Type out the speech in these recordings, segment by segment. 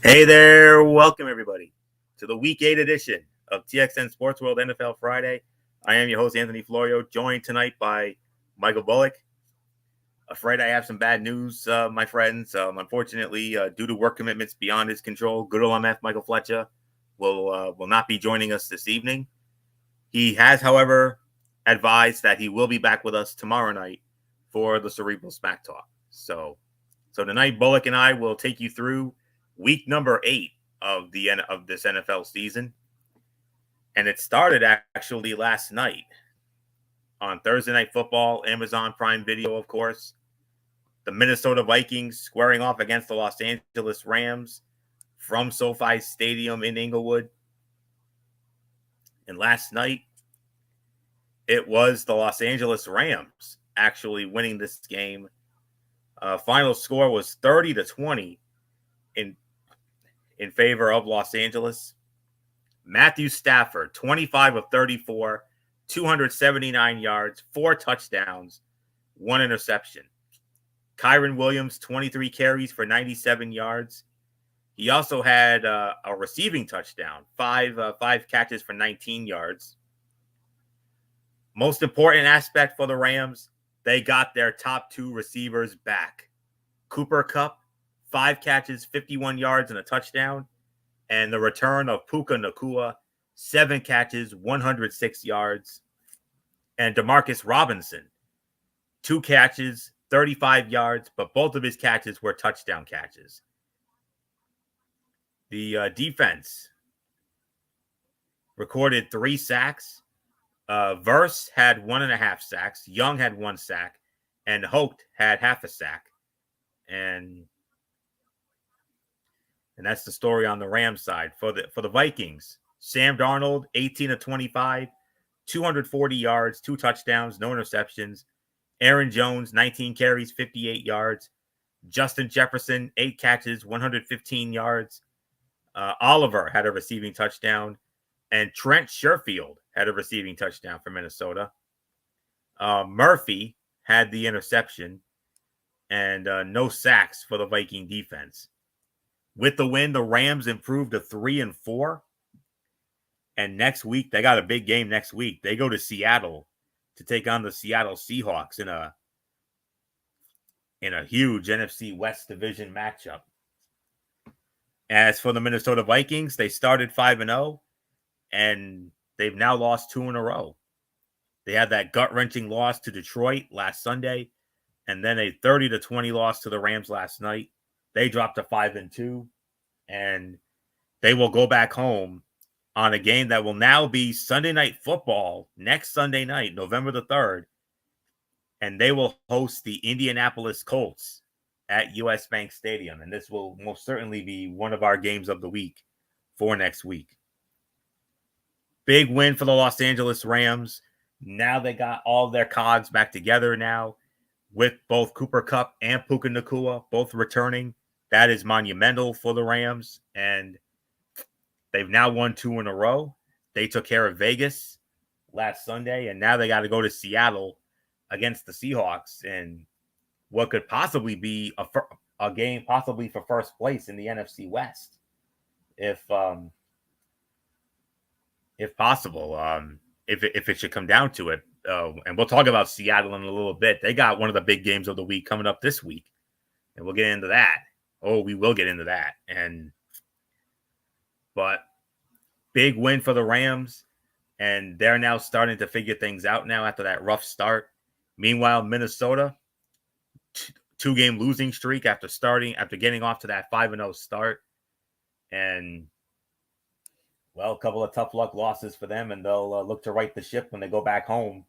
Hey there, welcome everybody to the Week 8 edition of TXN Sports World NFL Friday. I am your host, Anthony Florio, joined tonight by Michael Bullock. Afraid I have some bad news, my friends. Unfortunately, due to work commitments beyond his control, good old MF Michael Fletcher will not be joining us this evening. He has, however, advised that he will be back with us tomorrow night for the Cerebral Smack Talk. So tonight, Bullock and I will take you through week number 8 of this NFL season, and it started actually last night on Thursday Night Football, Amazon Prime Video, of course. The Minnesota Vikings squaring off against the Los Angeles Rams from SoFi Stadium in Inglewood. And last night, it was the Los Angeles Rams actually winning this game. Final score was 30-20 in favor of Los Angeles. Matthew Stafford, 25 of 34, 279 yards, 4 touchdowns, 1 interception. Kyren Williams, 23 carries for 97 yards. He also had a receiving touchdown, five catches for 19 yards. Most important aspect for the Rams, they got their top 2 receivers back. Cooper Kupp, 5 catches, 51 yards, and a touchdown. And the return of Puka Nacua, 7 catches, 106 yards. And Demarcus Robinson, 2 catches, 35 yards, but both of his catches were touchdown catches. The defense recorded 3 sacks. Verse had 1.5 sacks. Young had 1 sack. And Holt had half a sack. And that's the story on the Rams side. For the Vikings, Sam Darnold, 18 of 25, 240 yards, 2 touchdowns, no interceptions. Aaron Jones, 19 carries, 58 yards. Justin Jefferson, 8 catches, 115 yards. Oliver had a receiving touchdown. And Trent Sherfield had a receiving touchdown for Minnesota. Murphy had the interception. And no sacks for the Viking defense. With the win, the Rams improved to 3-4. And next week, they got a big game next week. They go to Seattle to take on the Seattle Seahawks in a huge NFC West division matchup. As for the Minnesota Vikings, they started 5-0, and they've now lost 2 in a row. They had that gut-wrenching loss to Detroit last Sunday, and then a 30-20 loss to the Rams last night. They dropped to 5-2, and they will go back home on a game that will now be Sunday Night Football next Sunday night, November the 3rd, and they will host the Indianapolis Colts at US Bank Stadium, and this will most certainly be one of our games of the week for next week. Big win for the Los Angeles Rams. Now they got all their cogs back together now with both Cooper Kupp and Puka Nacua both returning. That is monumental for the Rams, and they've now won 2 in a row. They took care of Vegas last Sunday, and now they got to go to Seattle against the Seahawks in what could possibly be a game possibly for first place in the NFC West, if possible, if it should come down to it. And we'll talk about Seattle in a little bit. They got one of the big games of the week coming up this week, and we'll get into that. Oh, we will get into that. But big win for the Rams, and they're now starting to figure things out now after that rough start. Meanwhile, Minnesota, 2-game losing streak after getting off to that 5-0 start. And, well, a couple of tough luck losses for them, and they'll look to right the ship when they go back home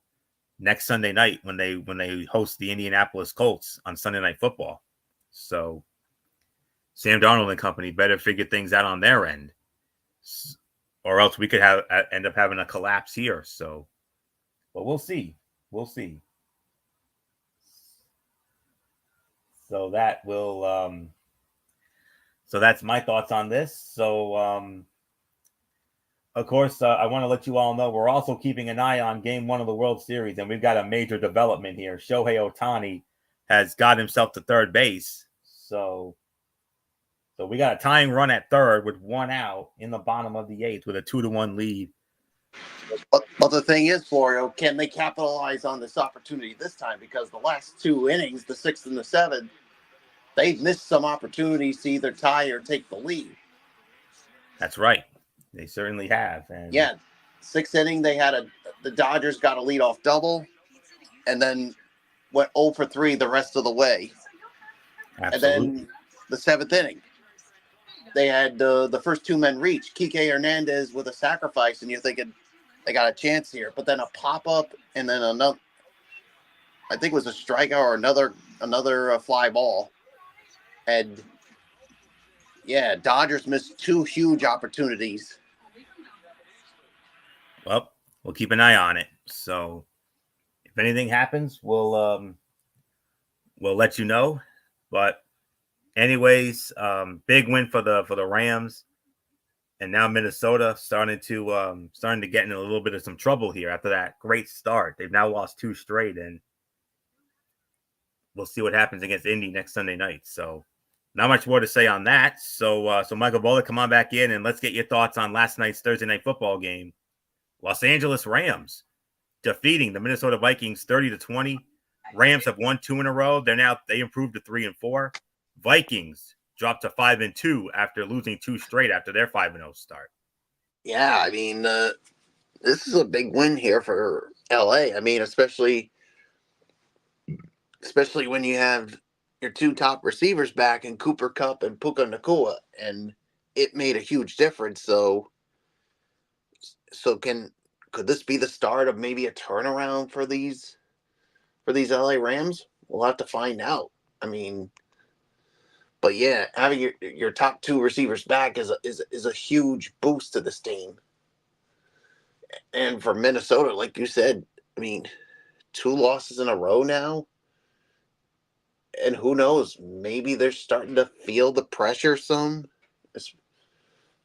next Sunday night when they host the Indianapolis Colts on Sunday Night Football. So Sam Darnold and company better figure things out on their end, or else we could end up having a collapse here. So, but we'll see. We'll see. So that will. So that's my thoughts on this. So, of course, I want to let you all know we're also keeping an eye on Game 1 of the World Series, and we've got a major development here. Shohei Ohtani has got himself to third base. So So we got a tying run at third with one out in the bottom of the eighth with a 2-1 lead. But the thing is, Florio, can they capitalize on this opportunity this time? Because the last two innings, the sixth and the seventh, they've missed some opportunities to either tie or take the lead. That's right. They certainly have. And yeah, sixth inning, the Dodgers got a leadoff double and then went 0 for 3 the rest of the way. Absolutely. And then the seventh inning, they had the first two men reach. Kike Hernandez with a sacrifice, and you're thinking they got a chance here. But then a pop-up and then another, I think it was a strikeout or another fly ball. And, yeah, Dodgers missed two huge opportunities. Well, we'll keep an eye on it. So if anything happens, we'll let you know. But anyways, big win for the Rams. And now Minnesota starting to get in a little bit of some trouble here after that great start. They've now lost 2 straight, and we'll see what happens against Indy next Sunday night. So not much more to say on that. So Michael Bullock, come on back in and let's get your thoughts on last night's Thursday night football game. Los Angeles Rams defeating the Minnesota Vikings 30-20. Rams have won 2 in a row. They improved to 3-4. Vikings dropped to 5-2 after losing 2 straight after their 5-0 start. Yeah, I mean, this is a big win here for LA. I mean, especially when you have your 2 top receivers back in Cooper Kupp and Puka Nacua, and it made a huge difference. So could this be the start of maybe a turnaround for these LA Rams? We'll have to find out. I mean, but yeah, having your top 2 receivers back is a huge boost to this team. And for Minnesota, like you said, I mean, 2 losses in a row now. And who knows, maybe they're starting to feel the pressure some.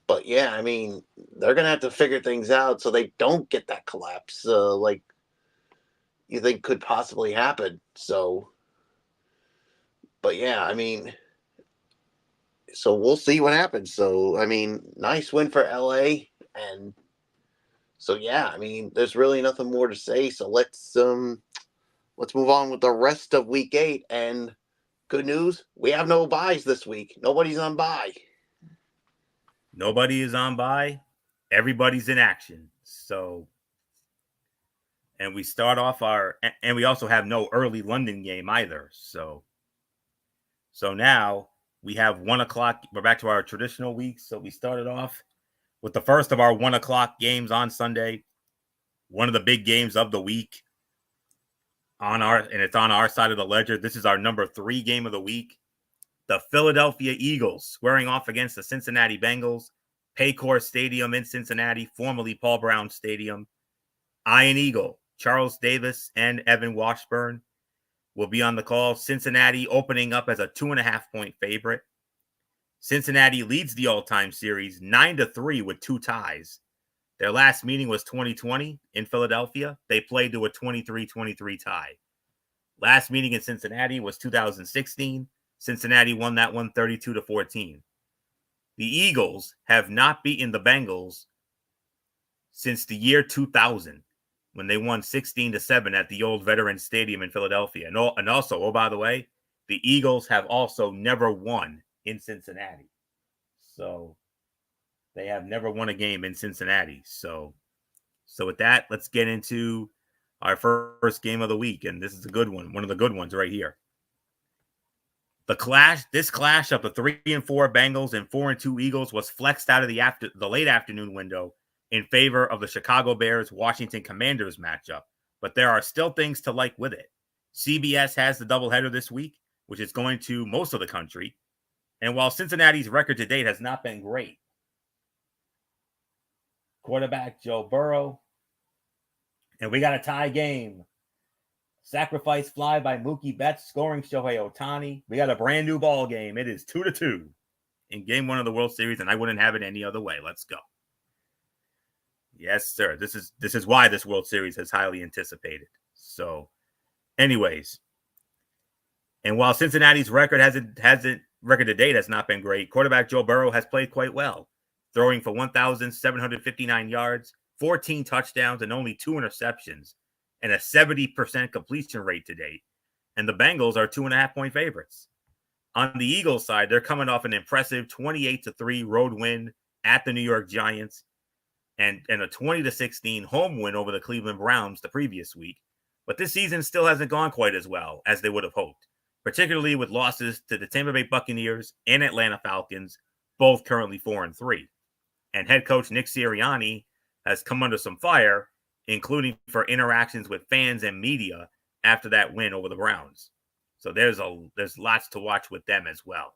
But yeah, I mean, they're going to have to figure things out so they don't get that collapse like you think could possibly happen. So, but yeah, I mean, so we'll see what happens. So, I mean, nice win for LA. And so, yeah, I mean, there's really nothing more to say. So let's move on with the rest of week 8. And good news, we have no buys this week. Nobody's on bye. Nobody is on bye. Everybody's in action. So, and we start off and we also have no early London game either. So now we have 1 o'clock. We're back to our traditional week. So we started off with the first of our 1 o'clock games on Sunday. One of the big games of the week and it's on our side of the ledger. This is our number 3 game of the week. The Philadelphia Eagles squaring off against the Cincinnati Bengals. Paycor Stadium in Cincinnati, formerly Paul Brown Stadium. Iron Eagle, Charles Davis, and Evan Washburn will be on the call. Cincinnati opening up as a 2.5-point favorite. Cincinnati leads the all-time series 9-3 with 2 ties. Their last meeting was 2020 in Philadelphia. They played to a 23-23 tie. Last meeting in Cincinnati was 2016. Cincinnati won that one 32-14. The Eagles have not beaten the Bengals since the year 2000 when they won 16-7 at the old Veterans Stadium in Philadelphia. And also, oh, by the way, the Eagles have also never won in Cincinnati. So they have never won a game in Cincinnati. So with that, let's get into our first game of the week. And this is a good one of the good ones right here. This clash of the 3-4 Bengals and 4-2 Eagles was flexed out of the late afternoon window in favor of the Chicago Bears Washington Commanders matchup. But there are still things to like with it. CBS has the doubleheader this week, which is going to most of the country. And while Cincinnati's record to date has not been great, quarterback Joe Burrow, and we got a tie game. Sacrifice fly by Mookie Betts, scoring Shohei Ohtani. We got a brand new ball game. It is 2-2 in game 1 of the World Series, and I wouldn't have it any other way. Let's go. Yes, sir. This is why this World Series is highly anticipated. So, anyways, and while Cincinnati's record hasn't record to date has not been great. Quarterback Joe Burrow has played quite well, throwing for 1,759 yards, 14 touchdowns, and only 2 interceptions, and a 70% completion rate to date. And the Bengals are 2.5-point favorites. On the Eagles side, they're coming off an impressive 28-3 road win at the New York Giants and a 20-16 home win over the Cleveland Browns the previous week. But this season still hasn't gone quite as well as they would have hoped, particularly with losses to the Tampa Bay Buccaneers and Atlanta Falcons, both currently 4-3. And head coach Nick Sirianni has come under some fire, including for interactions with fans and media after that win over the Browns. So there's lots to watch with them as well.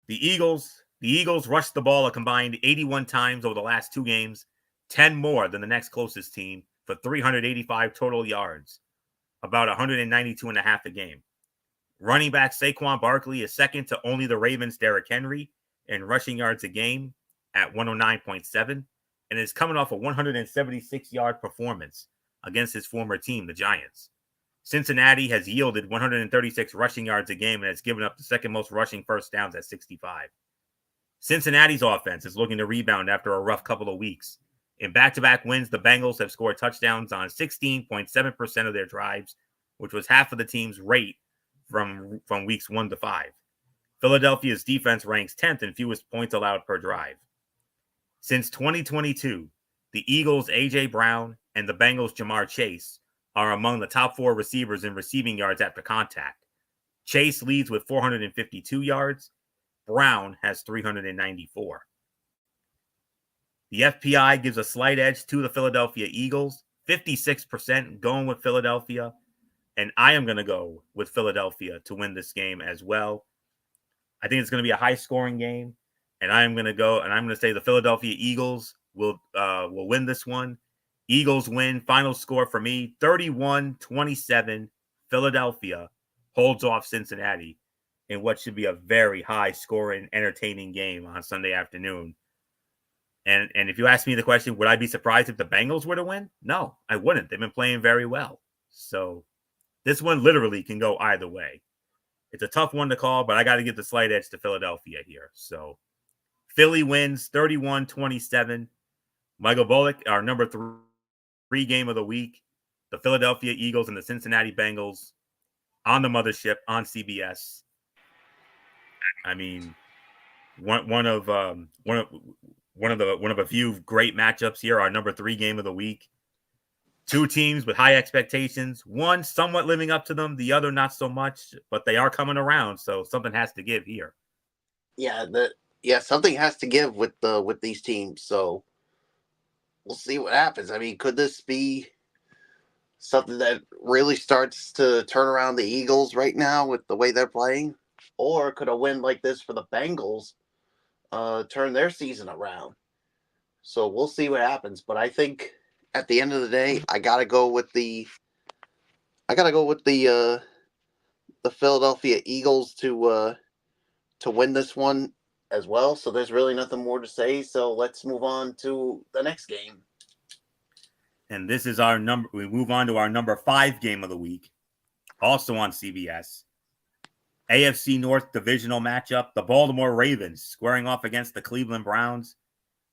The Eagles rushed the ball a combined 81 times over the last 2 games, 10 more than the next closest team, for 385 total yards, about 192.5 a game. Running back Saquon Barkley is second to only the Ravens' Derrick Henry in rushing yards a game at 109.7, and is coming off a 176-yard performance against his former team, the Giants. Cincinnati has yielded 136 rushing yards a game and has given up the second most rushing first downs at 65. Cincinnati's offense is looking to rebound after a rough couple of weeks. In back-to-back wins, the Bengals have scored touchdowns on 16.7% of their drives, which was half of the team's rate from weeks 1 to 5. Philadelphia's defense ranks 10th in fewest points allowed per drive. Since 2022, the Eagles' A.J. Brown and the Bengals' Jamar Chase are among the top 4 receivers in receiving yards after contact. Chase leads with 452 yards. Brown has 394. The FPI gives a slight edge to the Philadelphia Eagles, 56% going with Philadelphia, and I am going to go with Philadelphia to win this game as well. I think it's going to be a high-scoring game, and I'm going to say the Philadelphia Eagles will win this one. Eagles win. Final score for me, 31-27. Philadelphia holds off Cincinnati in what should be a very high-scoring, entertaining game on Sunday afternoon. And if you ask me the question, would I be surprised if the Bengals were to win? No, I wouldn't. They've been playing very well. So this one literally can go either way. It's a tough one to call, but I got to give the slight edge to Philadelphia here. So Philly wins 31-27. Michael Bullock, our number 3 game of the week. The Philadelphia Eagles and the Cincinnati Bengals on the mothership on CBS. I mean, one of a few great matchups here. Our number 3 game of the week. 2 teams with high expectations. One somewhat living up to them, the other not so much, but they are coming around, so something has to give here. Yeah, something has to give with these teams. So we'll see what happens. I mean, could this be something that really starts to turn around the Eagles right now with the way they're playing? Or could a win like this for the Bengals turn their season around? So we'll see what happens. But I think at the end of the day, I gotta go with the Philadelphia Eagles to win this one as well. So there's really nothing more to say. So let's move on to the next game. And this is our number. We move on to our number 5 game of the week, also on CBS. AFC North divisional matchup: the Baltimore Ravens squaring off against the Cleveland Browns.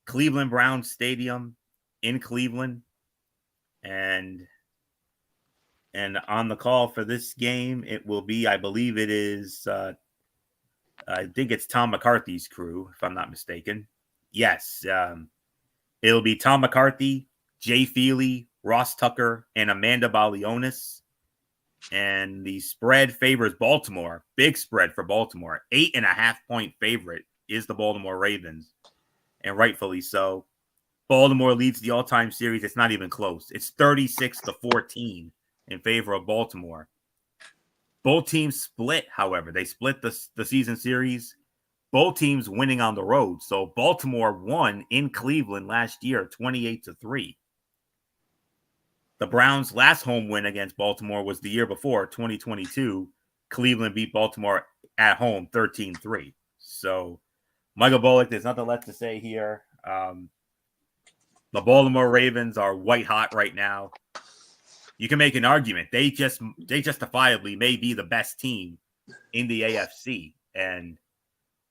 Cleveland Browns Stadium in Cleveland. And on the call for this game, it will be, I believe it is, I think it's Tom McCarthy's crew, if I'm not mistaken. Yes, it'll be Tom McCarthy, Jay Feely, Ross Tucker, and Amanda Balionis. And the spread favors Baltimore. Big spread for Baltimore. 8.5-point favorite is the Baltimore Ravens, and rightfully so. Baltimore leads the all-time series. It's not even close. It's 36-14 in favor of Baltimore. Both teams split, however. They split the season series. Both teams winning on the road. So Baltimore won in Cleveland last year, 28-3. The Browns' last home win against Baltimore was the year before, 2022. Cleveland beat Baltimore at home 13-3. So Michael Bullock, there's nothing left to say here. The Baltimore Ravens are white hot right now. you can make an argument. They justifiably may be the best team in the AFC, and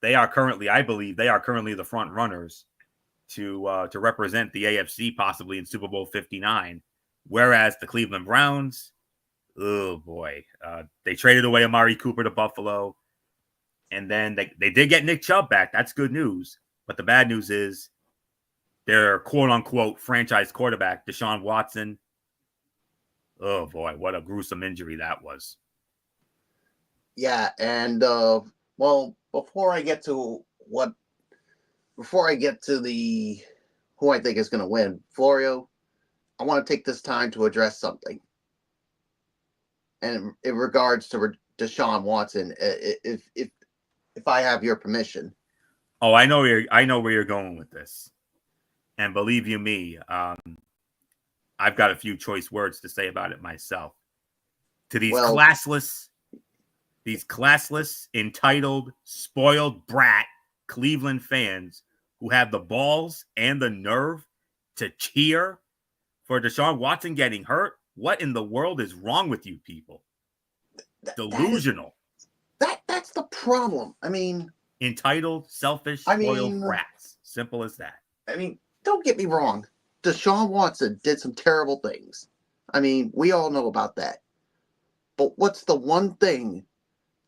they are currently, I believe, the front runners to represent the AFC possibly in Super Bowl 59. Whereas the Cleveland Browns, oh boy, they traded away Amari Cooper to Buffalo, and then they did get Nick Chubb back. That's good news. But the bad news is their quote unquote franchise quarterback, Deshaun Watson. Oh boy, what a gruesome injury that was. Yeah, and well, before I get to the who I think is going to win, Florio, I want to take this time to address something. And in regards to Deshaun Watson, if I have your permission. Oh, I know where you're going with this. And believe you me, I've got a few choice words to say about it myself. To these classless, entitled, spoiled brat Cleveland fans who have the balls and the nerve to cheer for Deshaun Watson getting hurt, what in the world is wrong with you people? Delusional. That's the problem. I mean, entitled, selfish, spoiled brats. Simple as that. I mean, don't get me wrong. Deshaun Watson did some terrible things. I mean, we all know about that. But what's the one thing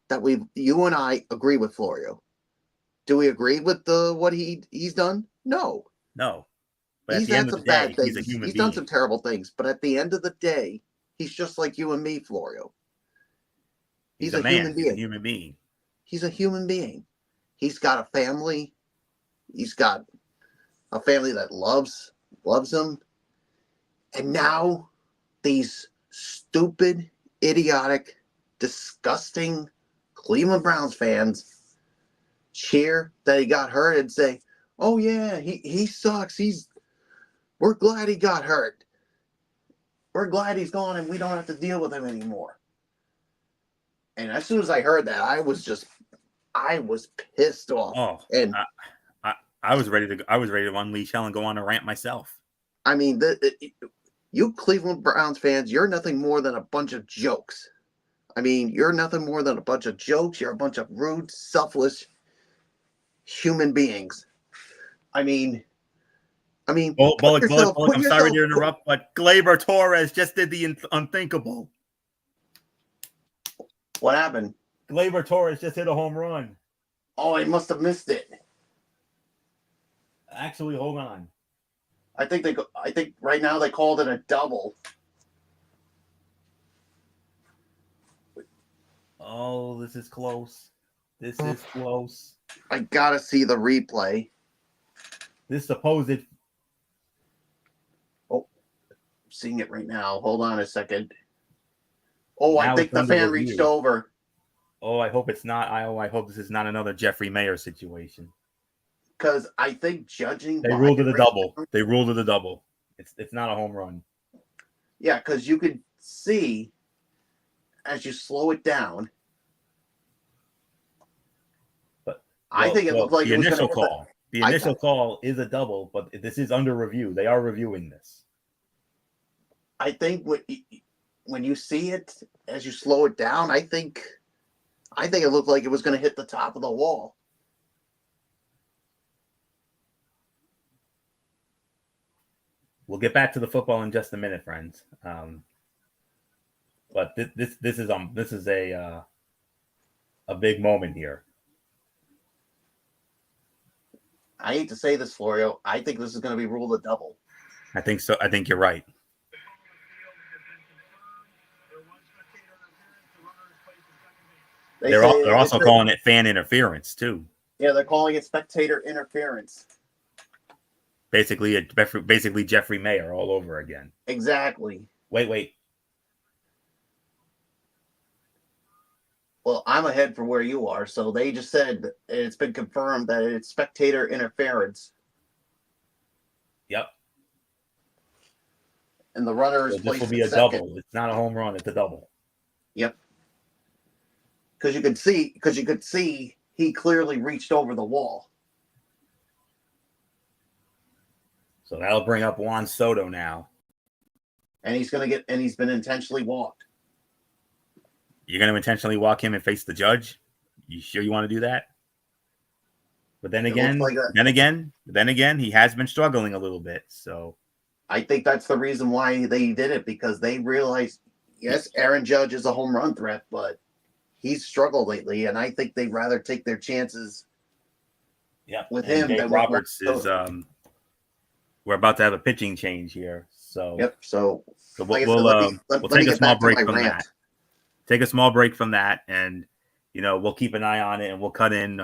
that you and I agree with, Florio? Do we agree with what he's done? No. No. But he's had some bad things. He's done some terrible things. But at the end of the day, he's just like you and me, Florio. He's a man. He's a human being. He's a human being. He's got a family. He's got a family that loves him. And now these stupid, idiotic, disgusting Cleveland Browns fans cheer that he got hurt and say, "Oh yeah, he sucks. We're glad he got hurt. We're glad he's gone and we don't have to deal with him anymore." And as soon as I heard that, I was pissed off. Oh, and I was ready to unleash hell and go on a rant myself. I mean, you Cleveland Browns fans, you're nothing more than a bunch of jokes. I mean, you're nothing more than a bunch of jokes. You're a bunch of rude, selfless human beings. I mean. Bullock, I'm sorry to interrupt, but Gleyber Torres just did the unthinkable. What happened? Gleyber Torres just hit a home run. Oh, he must have missed it. Actually, hold on. I think right now they called it a double. Oh, this is close. This is close. I gotta see the replay. This supposed. Oh, I'm seeing it right now. Hold on a second. Oh, now I think the fan reached over. Oh, I hope it's not. I hope this is not another Jeffrey Mayer situation. Because I think judging, they ruled it a double. They ruled it a double. It's not a home run. Yeah, because you could see as you slow it down. But I think it looked like the initial call. The initial call is a double, but this is under review. They are reviewing this. I think when you see it as you slow it down, I think it looked like it was going to hit the top of the wall. We'll get back to the football in just a minute, friends. But this is a big moment here. I hate to say this, Florio. I think this is going to be ruled a double. I think so. I think you're right. They're also calling it fan interference too. Yeah, they're calling it spectator interference. Basically Jeffrey Mayer all over again. Exactly. Wait. Well, I'm ahead for where you are, so they just said it's been confirmed that it's spectator interference. Yep. And the runner is this will be a double. It's not a home run. It's a double. Yep. Because you could see he clearly reached over the wall. So that'll bring up Juan Soto now. And he's been intentionally walked. You're going to intentionally walk him and face the judge? You sure you want to do that? But then again, he has been struggling a little bit. So I think that's the reason why they did it, because they realized, yes, Aaron Judge is a home run threat, but he's struggled lately, and I think they'd rather take their chances with him Jake than Roberts is we're about to have a pitching change here. So yep. So we'll, let me take a get small back to break my from rant. that. Take a small break from that, and we'll keep an eye on it, and we'll cut in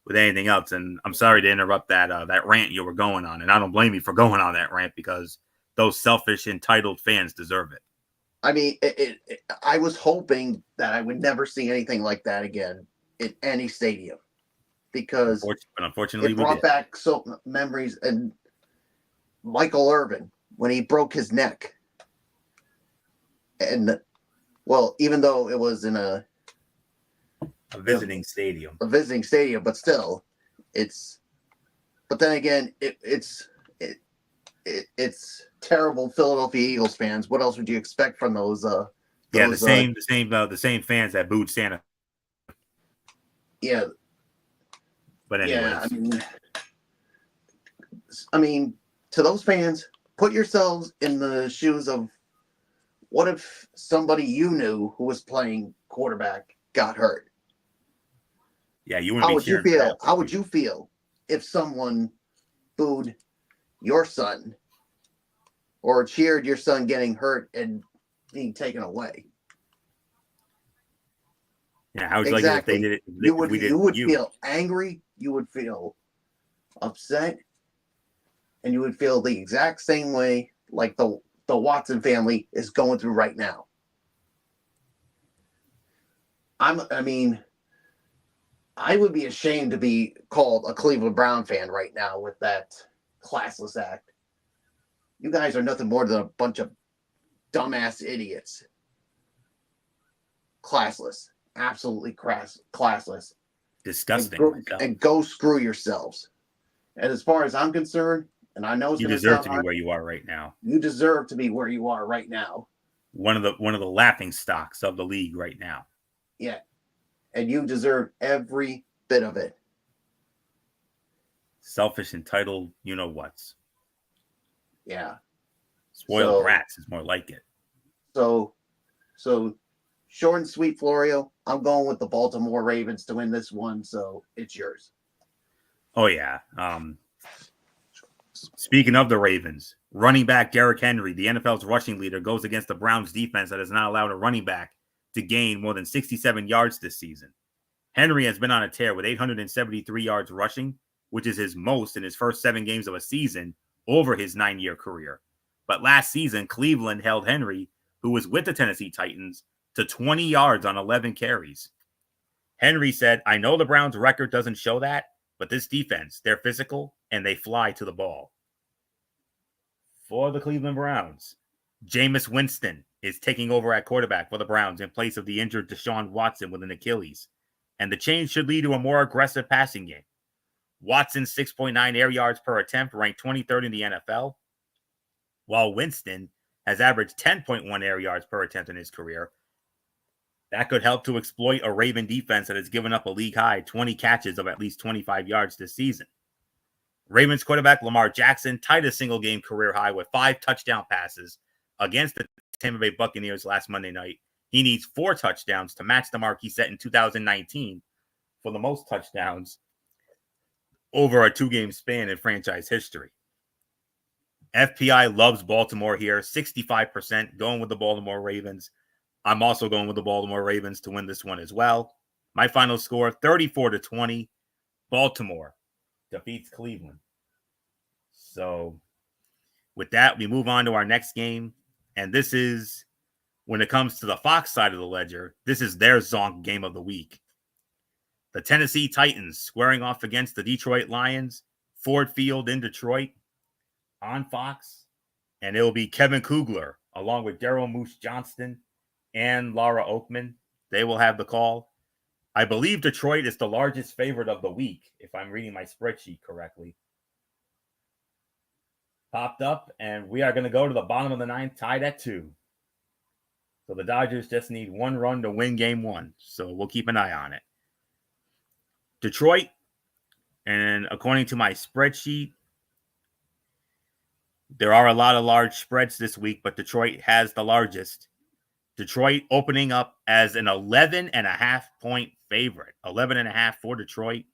with anything else. And I'm sorry to interrupt that rant you were going on, and I don't blame you for going on that rant, because those selfish, entitled fans deserve it. I mean, I was hoping that I would never see anything like that again in any stadium, because unfortunately, it brought back so memories. And Michael Irvin, when he broke his neck, and well, even though it was in a visiting stadium, but still, it's. But then again, it's terrible Philadelphia Eagles fans. What else would you expect from those? The same fans that booed Santa. Yeah. But anyways, yeah, I mean, to those fans, put yourselves in the shoes of, what if somebody you knew who was playing quarterback got hurt? Yeah, you wouldn't be cheering for that. How would you feel if someone booed your son or cheered your son getting hurt and being taken away? Yeah, how would you like it if they did it? You would feel angry. You would feel upset, and you would feel the exact same way like the Watson family is going through right now. I mean, I would be ashamed to be called a Cleveland Brown fan right now with that classless act. You guys are nothing more than a bunch of dumbass idiots. Classless. Absolutely classless. Disgusting. And go screw yourselves. And as far as I'm concerned, and I know you deserve to be where you are right now. You deserve to be where you are right now. One of the laughing stocks of the league right now. Yeah. And you deserve every bit of it. Selfish, entitled, you know what's. Yeah. Spoiled brats is more like it. So short and sweet, Florio. I'm going with the Baltimore Ravens to win this one, so it's yours. Oh yeah. Speaking of the Ravens, running back Derrick Henry, the NFL's rushing leader, goes against the Browns defense that has not allowed a running back to gain more than 67 yards this season. Henry has been on a tear with 873 yards rushing, which is his most in his first 7 games of a season over his 9-year career. But last season, Cleveland held Henry, who was with the Tennessee Titans, to 20 yards on 11 carries. Henry said, "I know the Browns' record doesn't show that, but this defense, they're physical and they fly to the ball." For the Cleveland Browns, Jameis Winston is taking over at quarterback for the Browns in place of the injured Deshaun Watson with an Achilles. And the change should lead to a more aggressive passing game. Watson's 6.9 air yards per attempt ranked 23rd in the NFL, while Winston has averaged 10.1 air yards per attempt in his career. That could help to exploit a Raven defense that has given up a league-high 20 catches of at least 25 yards this season. Ravens quarterback Lamar Jackson tied a single-game career high with 5 touchdown passes against the Tampa Bay Buccaneers last Monday night. He needs 4 touchdowns to match the mark he set in 2019 for the most touchdowns over a 2-game span in franchise history. FPI loves Baltimore here, 65% going with the Baltimore Ravens. I'm also going with the Baltimore Ravens to win this one as well. My final score, 34-20. Baltimore defeats Cleveland. So with that, we move on to our next game. And this is, when it comes to the Fox side of the ledger, this is their zonk game of the week. The Tennessee Titans squaring off against the Detroit Lions, Ford Field in Detroit on Fox. And it will be Kevin Kugler along with Daryl Moose Johnston and Laura Oakman. They will have the call. I believe Detroit is the largest favorite of the week, if I'm reading my spreadsheet correctly. popped up, and we are going to go to the bottom of the ninth, tied at 2. So the Dodgers just need 1 run to win game 1. So we'll keep an eye on it. Detroit, and according to my spreadsheet, there are a lot of large spreads this week, but Detroit has the largest. Detroit opening up as an 11.5-point favorite. 11.5 for Detroit.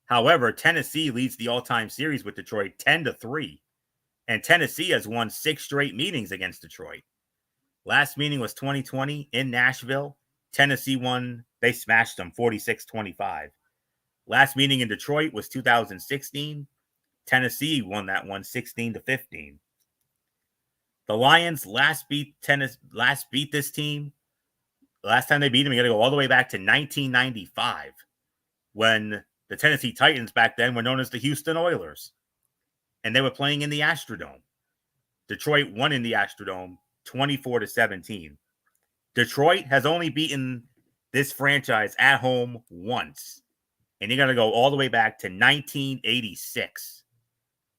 However, Tennessee leads the all-time series with Detroit 10-3. And Tennessee has won 6 straight meetings against Detroit. Last meeting was 2020 in Nashville. Tennessee won. They smashed them 46-25. Last meeting in Detroit was 2016. Tennessee won that one 16-15. The Lions last beat this team. Last time they beat them, you got to go all the way back to 1995, when the Tennessee Titans back then were known as the Houston Oilers, and they were playing in the Astrodome. Detroit won in the Astrodome 24-17. Detroit has only beaten this franchise at home once, and you got to go all the way back to 1986,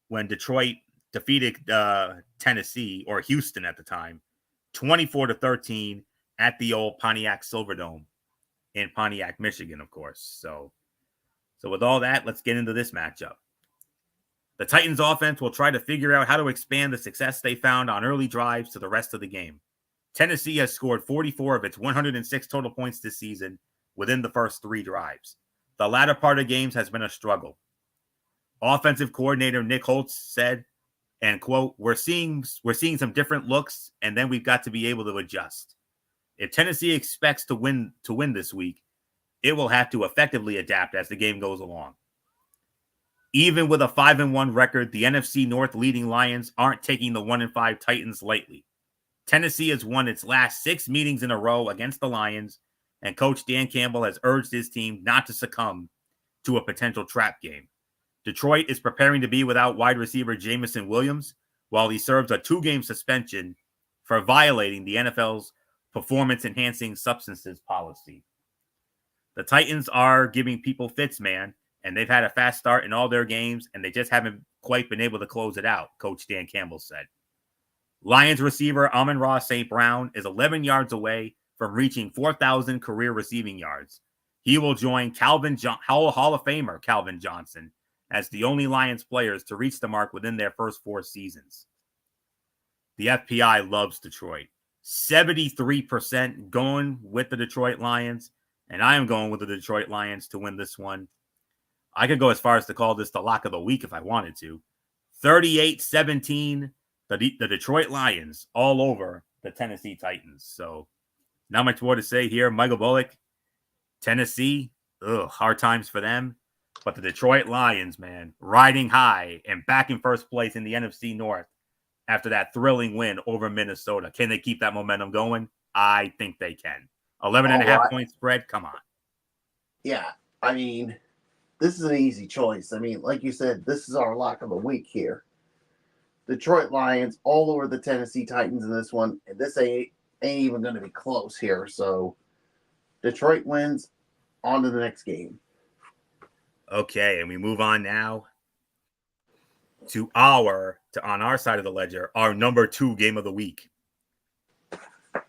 when Detroit defeated Tennessee, or Houston at the time, 24-13 at the old Pontiac Silverdome in Pontiac, Michigan, of course. So with all that, let's get into this matchup. The Titans offense will try to figure out how to expand the success they found on early drives to the rest of the game. Tennessee has scored 44 of its 106 total points this season within the first 3 drives. The latter part of games has been a struggle. Offensive coordinator Nick Holtz said, and quote, we're seeing some different looks, and then we've got to be able to adjust. If Tennessee expects to win this week, it will have to effectively adapt as the game goes along. Even with a 5-1 record, the NFC North leading Lions aren't taking the 1-5 Titans lightly. Tennessee has won its last 6 meetings in a row against the Lions, and Coach Dan Campbell has urged his team not to succumb to a potential trap game. Detroit is preparing to be without wide receiver Jamison Williams while he serves a 2-game suspension for violating the NFL's performance-enhancing substances policy. The Titans are giving people fits, man, and they've had a fast start in all their games, and they just haven't quite been able to close it out, Coach Dan Campbell said. Lions receiver Amon-Ra St. Brown is 11 yards away from reaching 4,000 career receiving yards. He will join Hall of Famer Calvin Johnson as the only Lions players to reach the mark within their first 4 seasons. The FPI loves Detroit. 73% going with the Detroit Lions, and I am going with the Detroit Lions to win this one. I could go as far as to call this the lock of the week if I wanted to. 38-17, the Detroit Lions all over the Tennessee Titans. So not much more to say here. Michael Bullock, Tennessee, hard times for them. But the Detroit Lions, man, riding high and back in first place in the NFC North after that thrilling win over Minnesota. Can they keep that momentum going? I think they can. 11.5 point spread. Come on. Yeah, I mean, this is an easy choice. I mean, like you said, this is our lock of the week here. Detroit Lions all over the Tennessee Titans in this one, and this ain't even going to be close here. So Detroit wins. On to the next game. Okay, and we move on now to on our side of the ledger, our number 2 game of the week.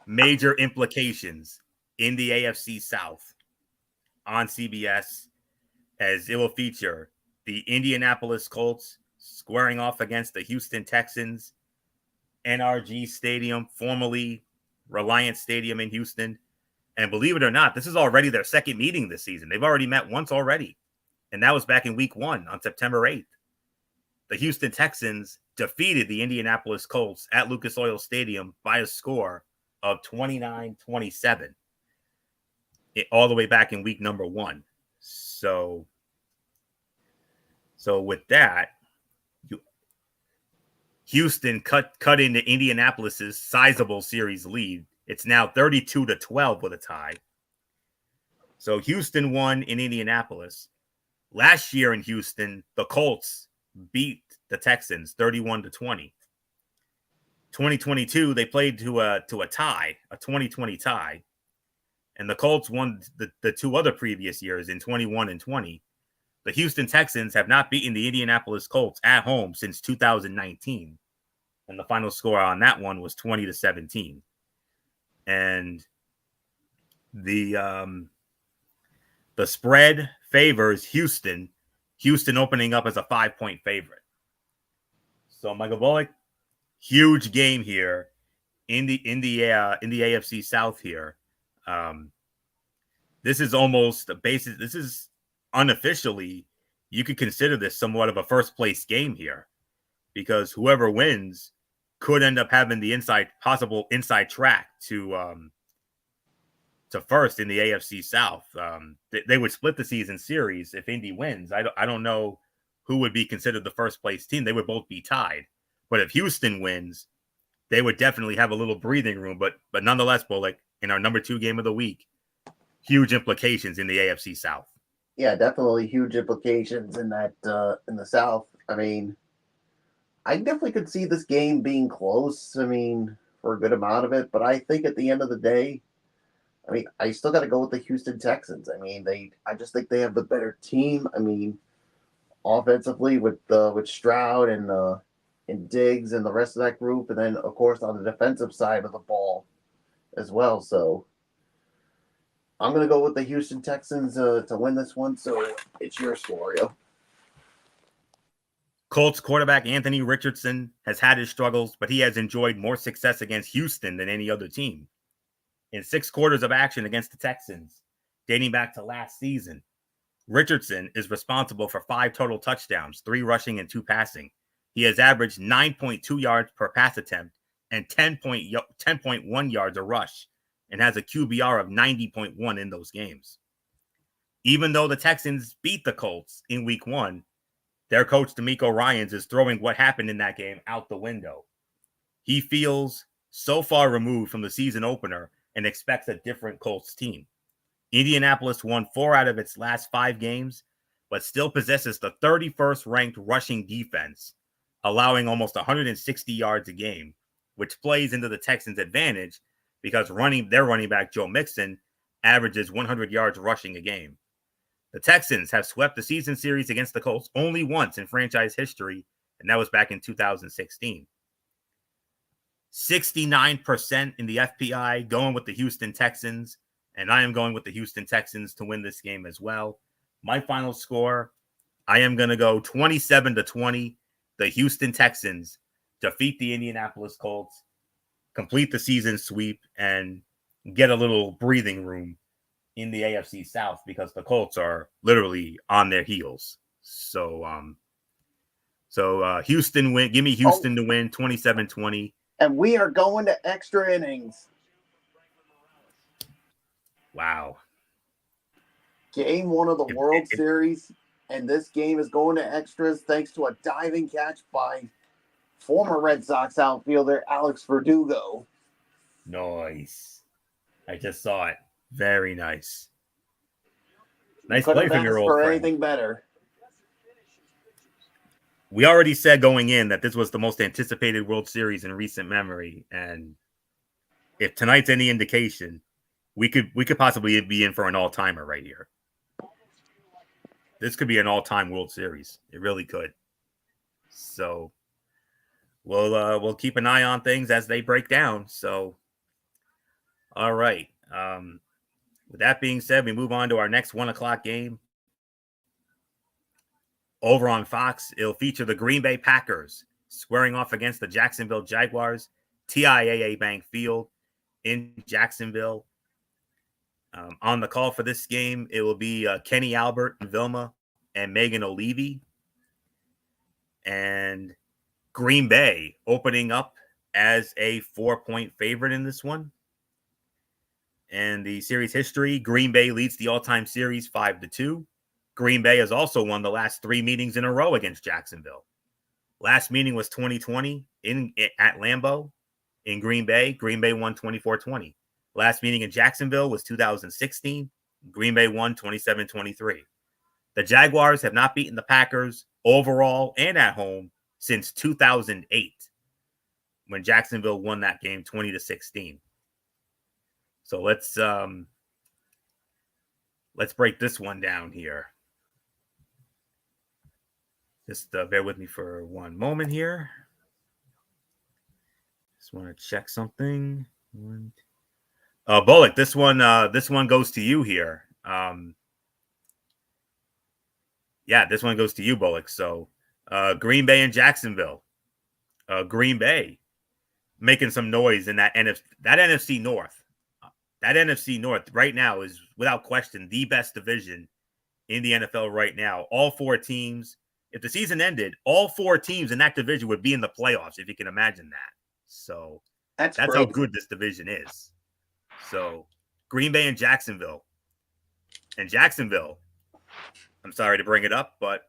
Major implications in the AFC South on CBS, as it will feature the Indianapolis Colts squaring off against the Houston Texans, NRG Stadium, formerly Reliant Stadium in Houston. And believe it or not, this is already their second meeting this season. They've already met once already, and that was back in week 1 on September 8th. The Houston Texans defeated the Indianapolis Colts at Lucas Oil Stadium by a score of 29-27, all the way back in week number 1. So with that, Houston cut into Indianapolis's sizable series lead. It's now 32-12 with a tie. So Houston won in Indianapolis. Last year in Houston, the Colts beat the Texans 31-20. 2022, they played to a tie, a 2020 tie. And the Colts won the 2 other previous years in 21 and 20. the Houston Texans have not beaten the Indianapolis Colts at home since 2019. And the final score on that one was 20-17. And the spread favors Houston. Houston opening up as a 5-point favorite. So Michael Bullock, huge game here in the AFC South here. This is almost a basis. This is unofficially, you could consider this somewhat of a first place game here, because whoever wins could end up having the possible inside track to first in the AFC South. They would split the season series if Indy wins. I don't know who would be considered the first place team. They would both be tied. But if Houston wins, they would definitely have a little breathing room. But nonetheless, Bullock, in our number 2 game of the week, huge implications in the AFC South. Yeah, definitely huge implications in that in the South. I mean, I definitely could see this game being close. I mean, for a good amount of it, but I think at the end of the day, I mean, I still got to go with the Houston Texans. I mean, I just think they have the better team. I mean, offensively with Stroud and Diggs and the rest of that group, and then of course on the defensive side of the ball as well. So I'm going to go with the Houston Texans to win this one. So it's your Florio. Colts quarterback Anthony Richardson has had his struggles, but he has enjoyed more success against Houston than any other team. In 6 quarters of action against the Texans, dating back to last season, Richardson is responsible for 5 total touchdowns, 3 rushing and 2 passing. He has averaged 9.2 yards per pass attempt and 10.1 yards a rush, and has a QBR of 90.1 in those games. Even though the Texans beat the Colts in week 1, their coach DeMeco Ryans is throwing what happened in that game out the window. He feels so far removed from the season opener and expects a different Colts team. Indianapolis won 4 out of its last 5 games, but still possesses the 31st ranked rushing defense, allowing almost 160 yards a game, which plays into the Texans' advantage because their running back Joe Mixon averages 100 yards rushing a game. The Texans have swept the season series against the Colts only once in franchise history, and that was back in 2016. 69% in the FPI going with the Houston Texans, and I am going with the Houston Texans to win this game as well. My final score, I am going to go 27-20. The Houston Texans defeat the Indianapolis Colts, complete the season sweep, and get a little breathing room in the AFC South because the Colts are literally on their heels. So Houston win. Give me Houston to win 27-20. And we are going to extra innings. Wow. Game 1 of the World Series, and this game is going to extras thanks to a diving catch by former Red Sox outfielder Alex Verdugo. Nice. I just saw it. Very nice. Nice play from your old friend. Anything better. We already said going in that this was the most anticipated World Series in recent memory, and if tonight's any indication, we could possibly be in for an all-timer right here. This could be an all-time World Series. It really could. So we'll keep an eye on things as they break down. So, all right. With that being said, we move on to our next 1:00 game. Over on Fox, it'll feature the Green Bay Packers squaring off against the Jacksonville Jaguars, TIAA Bank Field in Jacksonville. On the call for this game, it will be Kenny Albert, Vilma, and Megan O'Leary. And Green Bay opening up as a 4-point favorite in this one. And the series history, Green Bay leads the all-time series 5-2. Green Bay has also won the last 3 meetings in a row against Jacksonville. Last meeting was 2020 at Lambeau in Green Bay. Green Bay won 24-20. Last meeting in Jacksonville was 2016. Green Bay won 27-23. The Jaguars have not beaten the Packers overall and at home since 2008, when Jacksonville won that game 20-16. So let's break this one down here. Just bear with me for one moment here. Just want to check something. Bullock, this one goes to you here. Yeah, this one goes to you, Bullock. So, Green Bay and Jacksonville. Green Bay making some noise in that NFC North. That NFC North right now is without question the best division in the NFL right now. All four teams, if the season ended, all four teams in that division would be in the playoffs, if you can imagine that. So That's that's how crazy. good this division is. So Green Bay and Jacksonville. And Jacksonville, I'm sorry to bring it up, but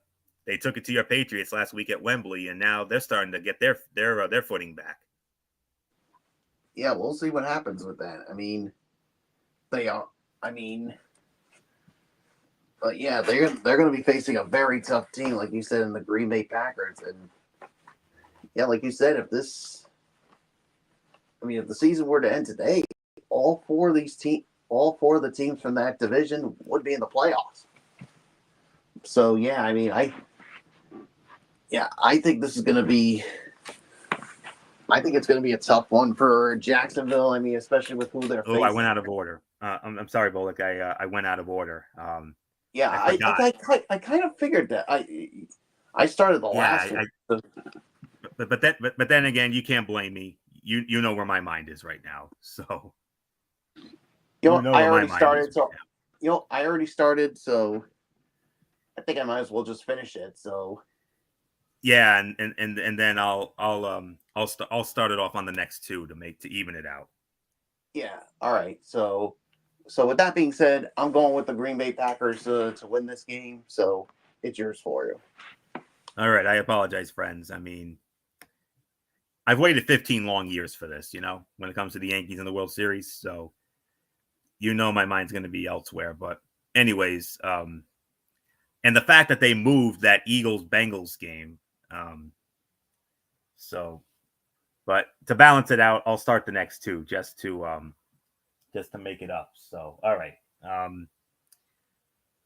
they took it to your Patriots last week at Wembley, and now they're starting to get their footing back. Yeah, we'll see what happens with that. I mean, they are. I mean, but yeah, they're going to be facing a very tough team, like you said, in the Green Bay Packers, and yeah, like you said, if the season were to end today, all four of the teams from that division would be in the playoffs. So yeah, I think this is going to be. I think it's going to be a tough one for Jacksonville. I mean, especially with who they're facing. I went out of order. I'm sorry, Bullock. I went out of order. Yeah, I forgot. I kind of figured that. I started the last one. But then again, you can't blame me. You know where my mind is right now. So I already started. So I already started. So I think I might as well just finish it. So yeah, and then I'll start it off on the next two to even it out. Yeah. All right. So with that being said, I'm going with the Green Bay Packers to win this game. So it's yours for you. All right. I apologize, friends. I mean, I've waited 15 long years for this, when it comes to the Yankees and the World Series. So, my mind's going to be elsewhere. But anyways, and the fact that they moved that Eagles-Bengals game. But to balance it out, I'll start the next two just to make it up. So, all right.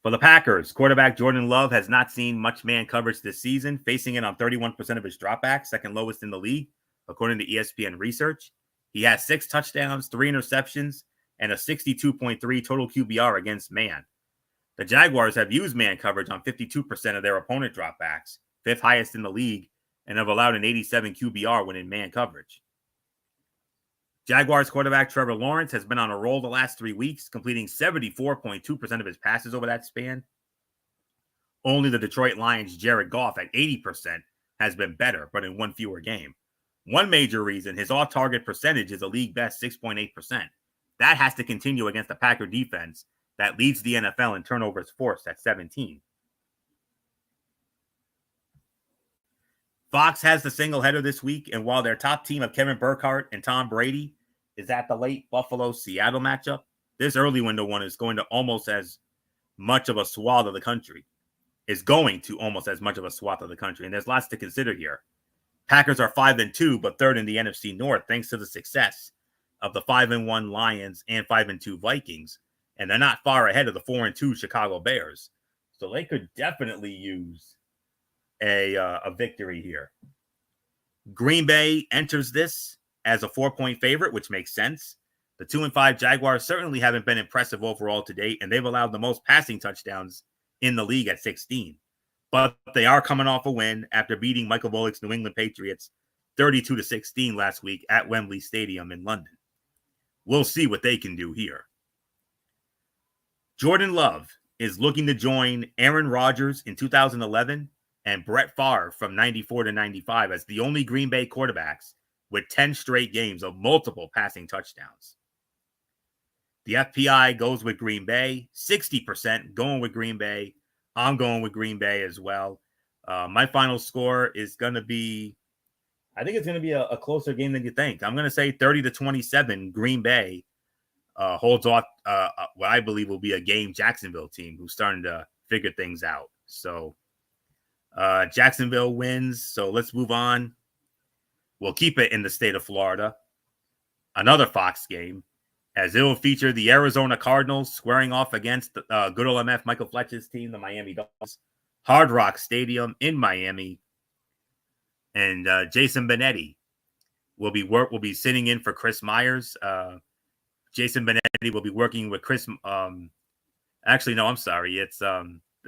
For the Packers, quarterback Jordan Love has not seen much man coverage this season, facing it on 31% of his dropbacks, second lowest in the league, according to ESPN research. He has 6 touchdowns, 3 interceptions, and a 62.3 total QBR against man. The Jaguars have used man coverage on 52% of their opponent dropbacks, 5th highest in the league, and have allowed an 87 QBR when in man coverage. Jaguars quarterback Trevor Lawrence has been on a roll the last 3 weeks, completing 74.2% of his passes over that span. Only the Detroit Lions' Jared Goff at 80% has been better, but in one fewer game. One major reason, his off-target percentage is a league best 6.8%. That has to continue against the Packer defense that leads the NFL in turnovers forced at 17. Fox has the single header this week, and while their top team of Kevin Burkhardt and Tom Brady is at the late Buffalo-Seattle matchup, this early window one is going to almost as much of a swath of the country. And there's lots to consider here. Packers are 5-2, but third in the NFC North, thanks to the success of the 5-1 Lions and 5-2 Vikings, and they're not far ahead of the 4-2 Chicago Bears. So they could definitely use a victory here. Green Bay enters this as a 4-point favorite, which makes sense. The 2-5 Jaguars certainly haven't been impressive overall to date, and they've allowed the most passing touchdowns in the league at 16. But they are coming off a win after beating Michael Bullock's New England Patriots 32-16 last week at Wembley Stadium in London. We'll see what they can do here. Jordan Love is looking to join Aaron Rodgers in 2011 and Brett Favre from 94 to 95 as the only Green Bay quarterbacks with 10 straight games of multiple passing touchdowns. The FPI goes with Green Bay, 60% going with Green Bay. I'm going with Green Bay as well. My final score is going to be, I think it's going to be a closer game than you think. I'm going to say 30-27 Green Bay holds off what I believe will be a game Jacksonville team who's starting to figure things out. So Jacksonville wins. So let's move on. We'll keep it in the state of Florida. Another Fox game, as it will feature the Arizona Cardinals squaring off against good old MF Michael Fletcher's team, the Miami Dolphins. Hard Rock Stadium in Miami, and Jason Benetti will be sitting in for Chris Myers. Jason Benetti will be working with Chris. Actually, no, I'm sorry. It's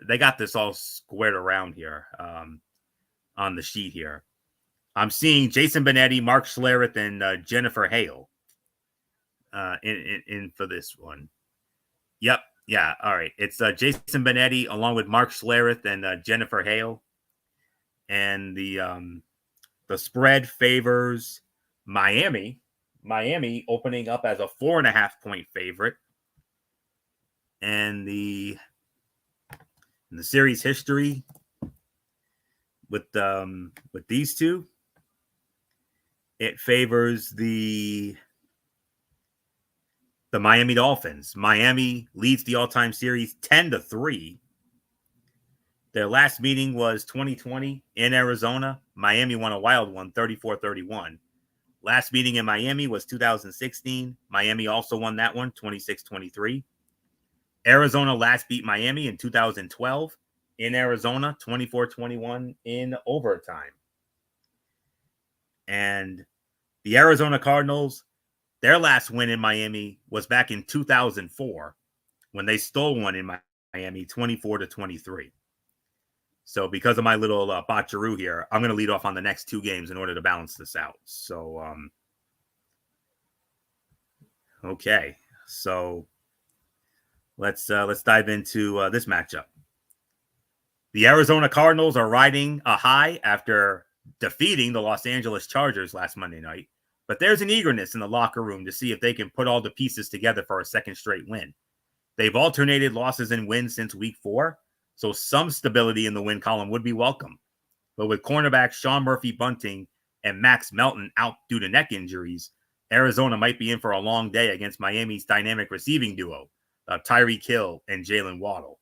they got this all squared around here on the sheet here. I'm seeing Jason Benetti, Mark Schlereth, and Jennifer Hale in for this one. Yep. Yeah. All right. It's Jason Benetti along with Mark Schlereth and Jennifer Hale, and the spread favors Miami. Miami opening up as a 4.5-point favorite, and in the series history with these two, it favors the Miami Dolphins. Miami leads the all-time series 10-3. Their last meeting was 2020 in Arizona. Miami won a wild one, 34-31. Last meeting in Miami was 2016. Miami also won that one, 26-23. Arizona last beat Miami in 2012 in Arizona, 24-21 in overtime. And the Arizona Cardinals, their last win in Miami was back in 2004 when they stole one in Miami, 24-23. So because of my little botcheroo here, I'm going to lead off on the next two games in order to balance this out. So, okay. So let's dive into this matchup. The Arizona Cardinals are riding a high after defeating the Los Angeles Chargers last Monday night, but there's an eagerness in the locker room to see if they can put all the pieces together for a second straight win. They've alternated losses and wins since week 4, so some stability in the win column would be welcome. But with cornerbacks Sean Murphy-Bunting and Max Melton out due to neck injuries, Arizona might be in for a long day against Miami's dynamic receiving duo, Tyreek Hill and Jalen Waddle.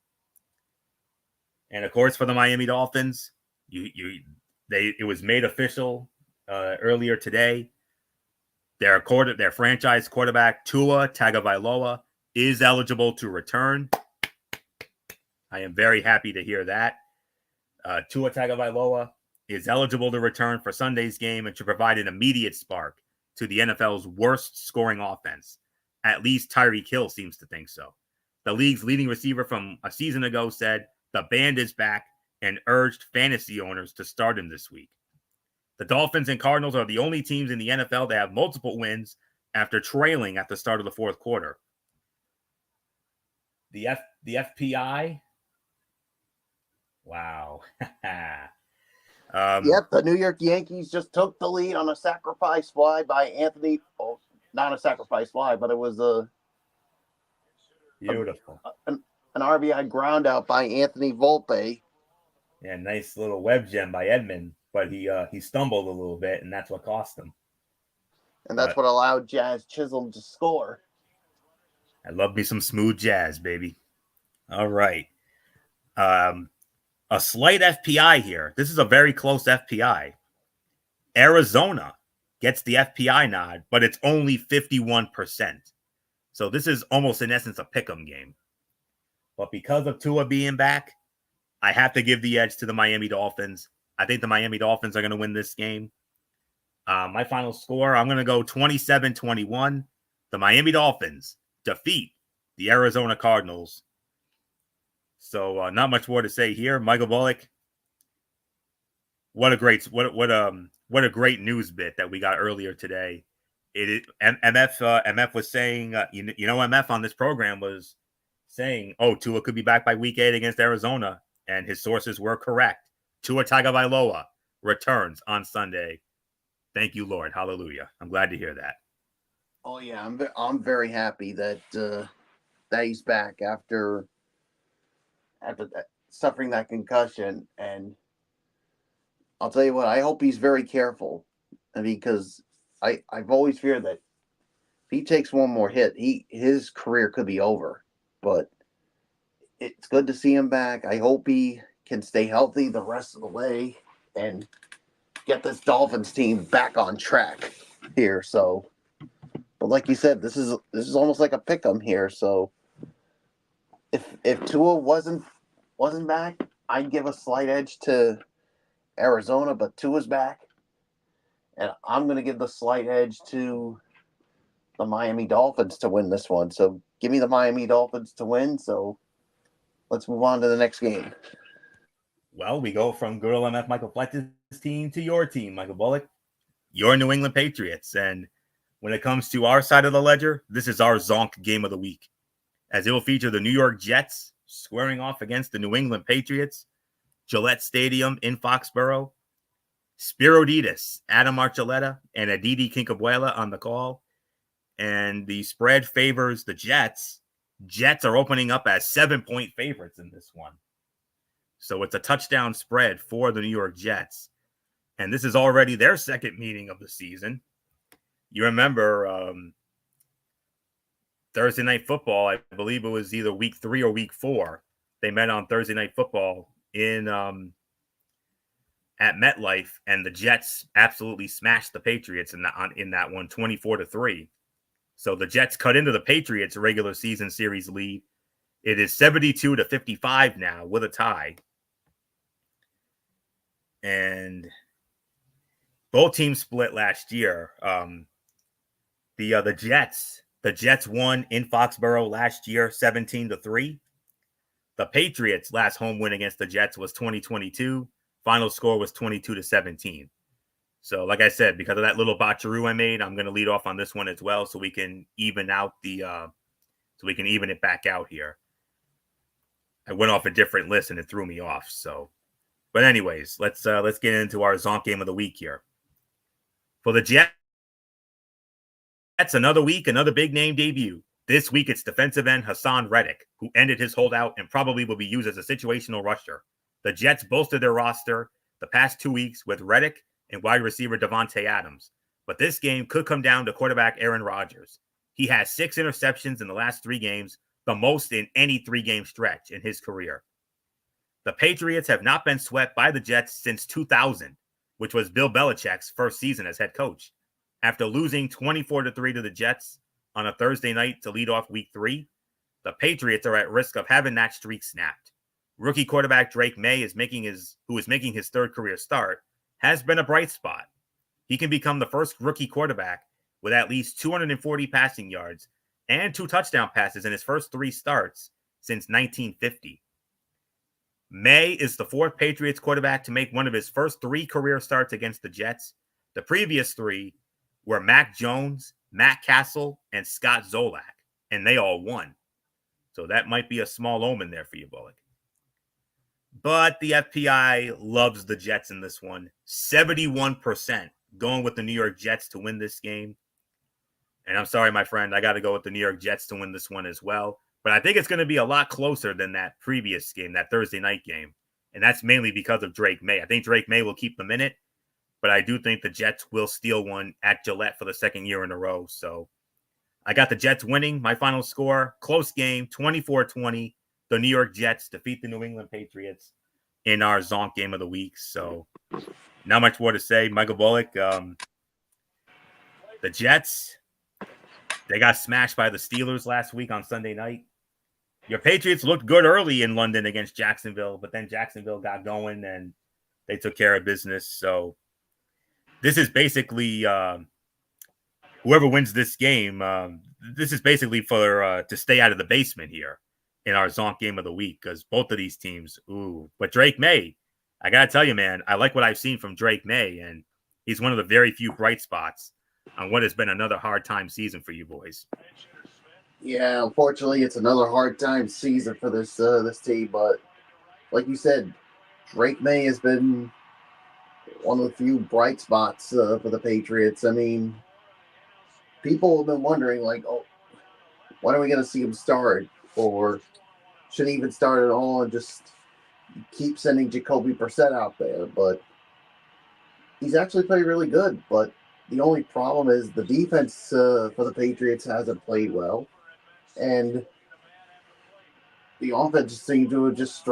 And of course, for the Miami Dolphins, it was made official earlier today. Their franchise quarterback Tua Tagovailoa is eligible to return. I am very happy to hear that. Tua Tagovailoa is eligible to return for Sunday's game and to provide an immediate spark to the NFL's worst scoring offense. At least Tyreek Hill seems to think so. The league's leading receiver from a season ago said the band is back and urged fantasy owners to start him this week. The Dolphins and Cardinals are the only teams in the NFL that have multiple wins after trailing at the start of the fourth quarter. The FPI. Wow. Yep, the New York Yankees just took the lead on a sacrifice fly by Anthony. Oh, not a sacrifice fly, but it was beautiful. An RBI ground out by Anthony Volpe. Yeah, nice little web gem by Edman, but he stumbled a little bit, and that's what cost him. And that's what allowed Jazz Chisholm to score. I love me some smooth jazz, baby. All right. A slight FPI here. This is a very close FPI. Arizona gets the FPI nod, but it's only 51%. So this is almost, in essence, a pick'em game. But because of Tua being back, I have to give the edge to the Miami Dolphins. I think the Miami Dolphins are going to win this game. My final score, I'm going to go 27-21. The Miami Dolphins defeat the Arizona Cardinals. So not much more to say here. Michael Bullock, what a great news bit that we got earlier today. MF was saying, MF on this program was saying, Tua could be back by week 8 against Arizona, and his sources were correct. Tua Tagovailoa returns on Sunday. Thank you, Lord. Hallelujah. I'm glad to hear that. Oh yeah, I'm very happy that he's back after suffering that concussion, and I'll tell you what, I hope he's very careful, because I've always feared that if he takes one more hit, his career could be over. But it's good to see him back. I hope he can stay healthy the rest of the way and get this Dolphins team back on track here. So, but like you said, this is almost like a pick'em here. So if Tua wasn't back, I'd give a slight edge to Arizona, but Tua's back. And I'm going to give the slight edge to the Miami Dolphins to win this one. So give me the Miami Dolphins to win. So let's move on to the next game. Well, we go from Girl MF Michael Fletcher's team to your team, Michael Bullock. Your New England Patriots. And when it comes to our side of the ledger, this is our Zonk game of the week, as it will feature the New York Jets squaring off against the New England Patriots, Gillette Stadium in Foxborough. Spiro Ditas, Adam Archuleta, and Aditi Kinkabuela on the call. And the spread favors the Jets. Jets are opening up as 7-point favorites in this one. So it's a touchdown spread for the New York Jets. And this is already their second meeting of the season. You remember Thursday Night Football, I believe it was either week 3 or week 4. They met on Thursday Night Football at MetLife, and the Jets absolutely smashed the Patriots in that one, 24-3. So the Jets cut into the Patriots' regular season series lead. It is 72-55 now with a tie. And both teams split last year. The Jets won in Foxborough last year, 17-3. The Patriots' last home win against the Jets was 2022. Final score was 22-17. So, like I said, because of that little botcheroo I made, I'm going to lead off on this one as well, so we can even out it back out here. I went off a different list and it threw me off. So, but anyways, let's get into our Zonk game of the week here. For the Jets, another week, another big name debut. This week, it's defensive end Hassan Reddick, who ended his holdout and probably will be used as a situational rusher. The Jets bolstered their roster the past 2 weeks with Reddick and wide receiver Devontae Adams. But this game could come down to quarterback Aaron Rodgers. He has 6 interceptions in the last 3 games, the most in any 3-game stretch in his career. The Patriots have not been swept by the Jets since 2000, which was Bill Belichick's first season as head coach. After losing 24-3 to the Jets on a Thursday night to lead off week 3, the Patriots are at risk of having that streak snapped. Rookie quarterback Drake May, who is making his 3rd career start, has been a bright spot. He can become the first rookie quarterback with at least 240 passing yards and 2 touchdown passes in his first 3 starts since 1950. May is the 4th Patriots quarterback to make one of his first 3 career starts against the Jets. The previous 3 were Mac Jones, Matt Castle, and Scott Zolak, and they all won. So that might be a small omen there for you, Bullock. But the FPI loves the Jets in this one. 71% going with the New York Jets to win this game. And I'm sorry, my friend, I got to go with the New York Jets to win this one as well. But I think it's going to be a lot closer than that previous game, that Thursday night game. And that's mainly because of Drake May. I think Drake May will keep them in it. But I do think the Jets will steal one at Gillette for the 2nd year in a row. So I got the Jets winning. My final score, close game, 24-20. The New York Jets defeat the New England Patriots in our Zonk game of the week. So not much more to say. Michael Bullock, the Jets, they got smashed by the Steelers last week on Sunday night. Your Patriots looked good early in London against Jacksonville, but then Jacksonville got going and they took care of business. So this is basically whoever wins this game, this is basically for to stay out of the basement here in our Zonk game of the week, because both of these teams, but Drake May, I got to tell you, man, I like what I've seen from Drake May, and he's one of the very few bright spots on what has been another hard time season for you boys. Yeah, unfortunately, it's another hard time season for this team, but like you said, Drake May has been one of the few bright spots for the Patriots. I mean, people have been wondering, like, when are we going to see him start? Or should he even start at all and just keep sending Jacoby Brissett out there? But he's actually played really good. But the only problem is the defense for the Patriots hasn't played well. And the offense seemed to have just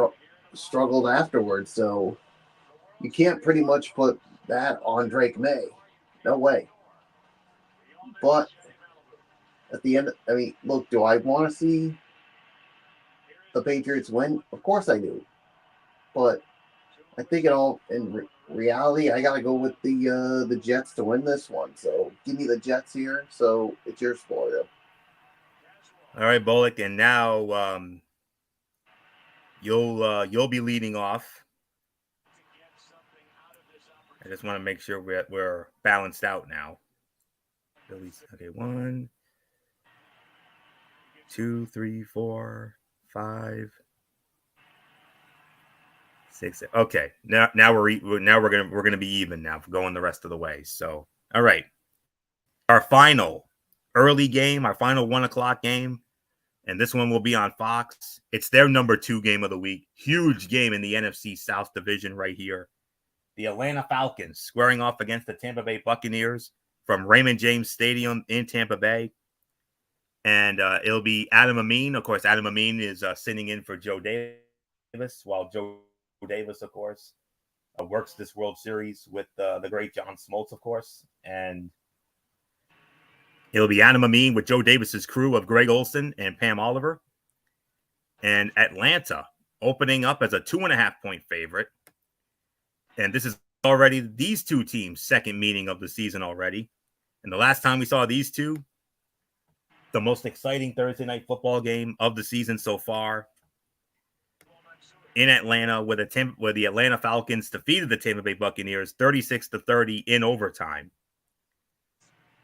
struggled afterwards. So you can't pretty much put that on Drake May. No way. But at the end, I mean, look, do I want to see the Patriots win? Of course I do. but I think it all reality, I gotta go with the Jets to win this one. So give me the Jets here. So it's yours, Florida. All right, Bullock, and now you'll be leading off. I just want to make sure we're balanced out now. Billy's okay. 1, 2, 3, 4, 5, 6. Okay, now we're gonna be even now, going the rest of the way. So all right, our final early game, our final 1 o'clock game, and this one will be on Fox. It's their number 2 game of the week. Huge game in the NFC South Division right here. The Atlanta Falcons squaring off against the Tampa Bay Buccaneers from Raymond James Stadium in Tampa Bay. And it'll be Adam Amin. Of course, Adam Amin is sitting in for Joe Davis, while Joe Davis, of course, works this World Series with the great John Smoltz, of course. And it'll be Adam Amin with Joe Davis's crew of Greg Olson and Pam Oliver. And Atlanta opening up as a 2.5-point favorite. And this is already these two teams' second meeting of the season already. And the last time we saw these two, the most exciting Thursday night football game of the season so far in Atlanta, where the Atlanta Falcons defeated the Tampa Bay Buccaneers 36-30 in overtime.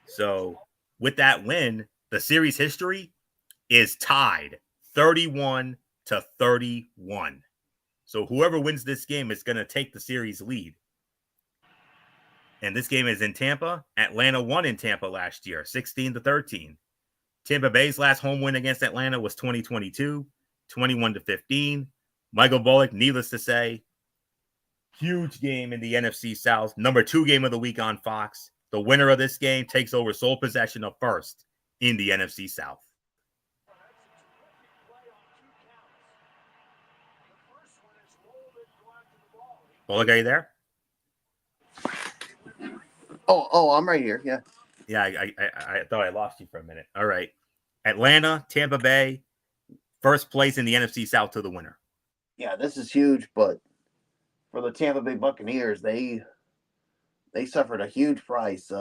So with that win, the series history is tied 31-31. So whoever wins this game is going to take the series lead. And this game is in Tampa. Atlanta won in Tampa last year, 16-13. Tampa Bay's last home win against Atlanta was 2022, 21-15. Michael Bullock, needless to say, huge game in the NFC South. Number 2 game of the week on Fox. The winner of this game takes over sole possession of first in the NFC South. Bullock, are you there? Oh, I'm right here. Yeah. Yeah, I thought I lost you for a minute. All right. Atlanta, Tampa Bay, first place in the NFC South to the winner. Yeah, this is huge, but for the Tampa Bay Buccaneers, they suffered a huge price.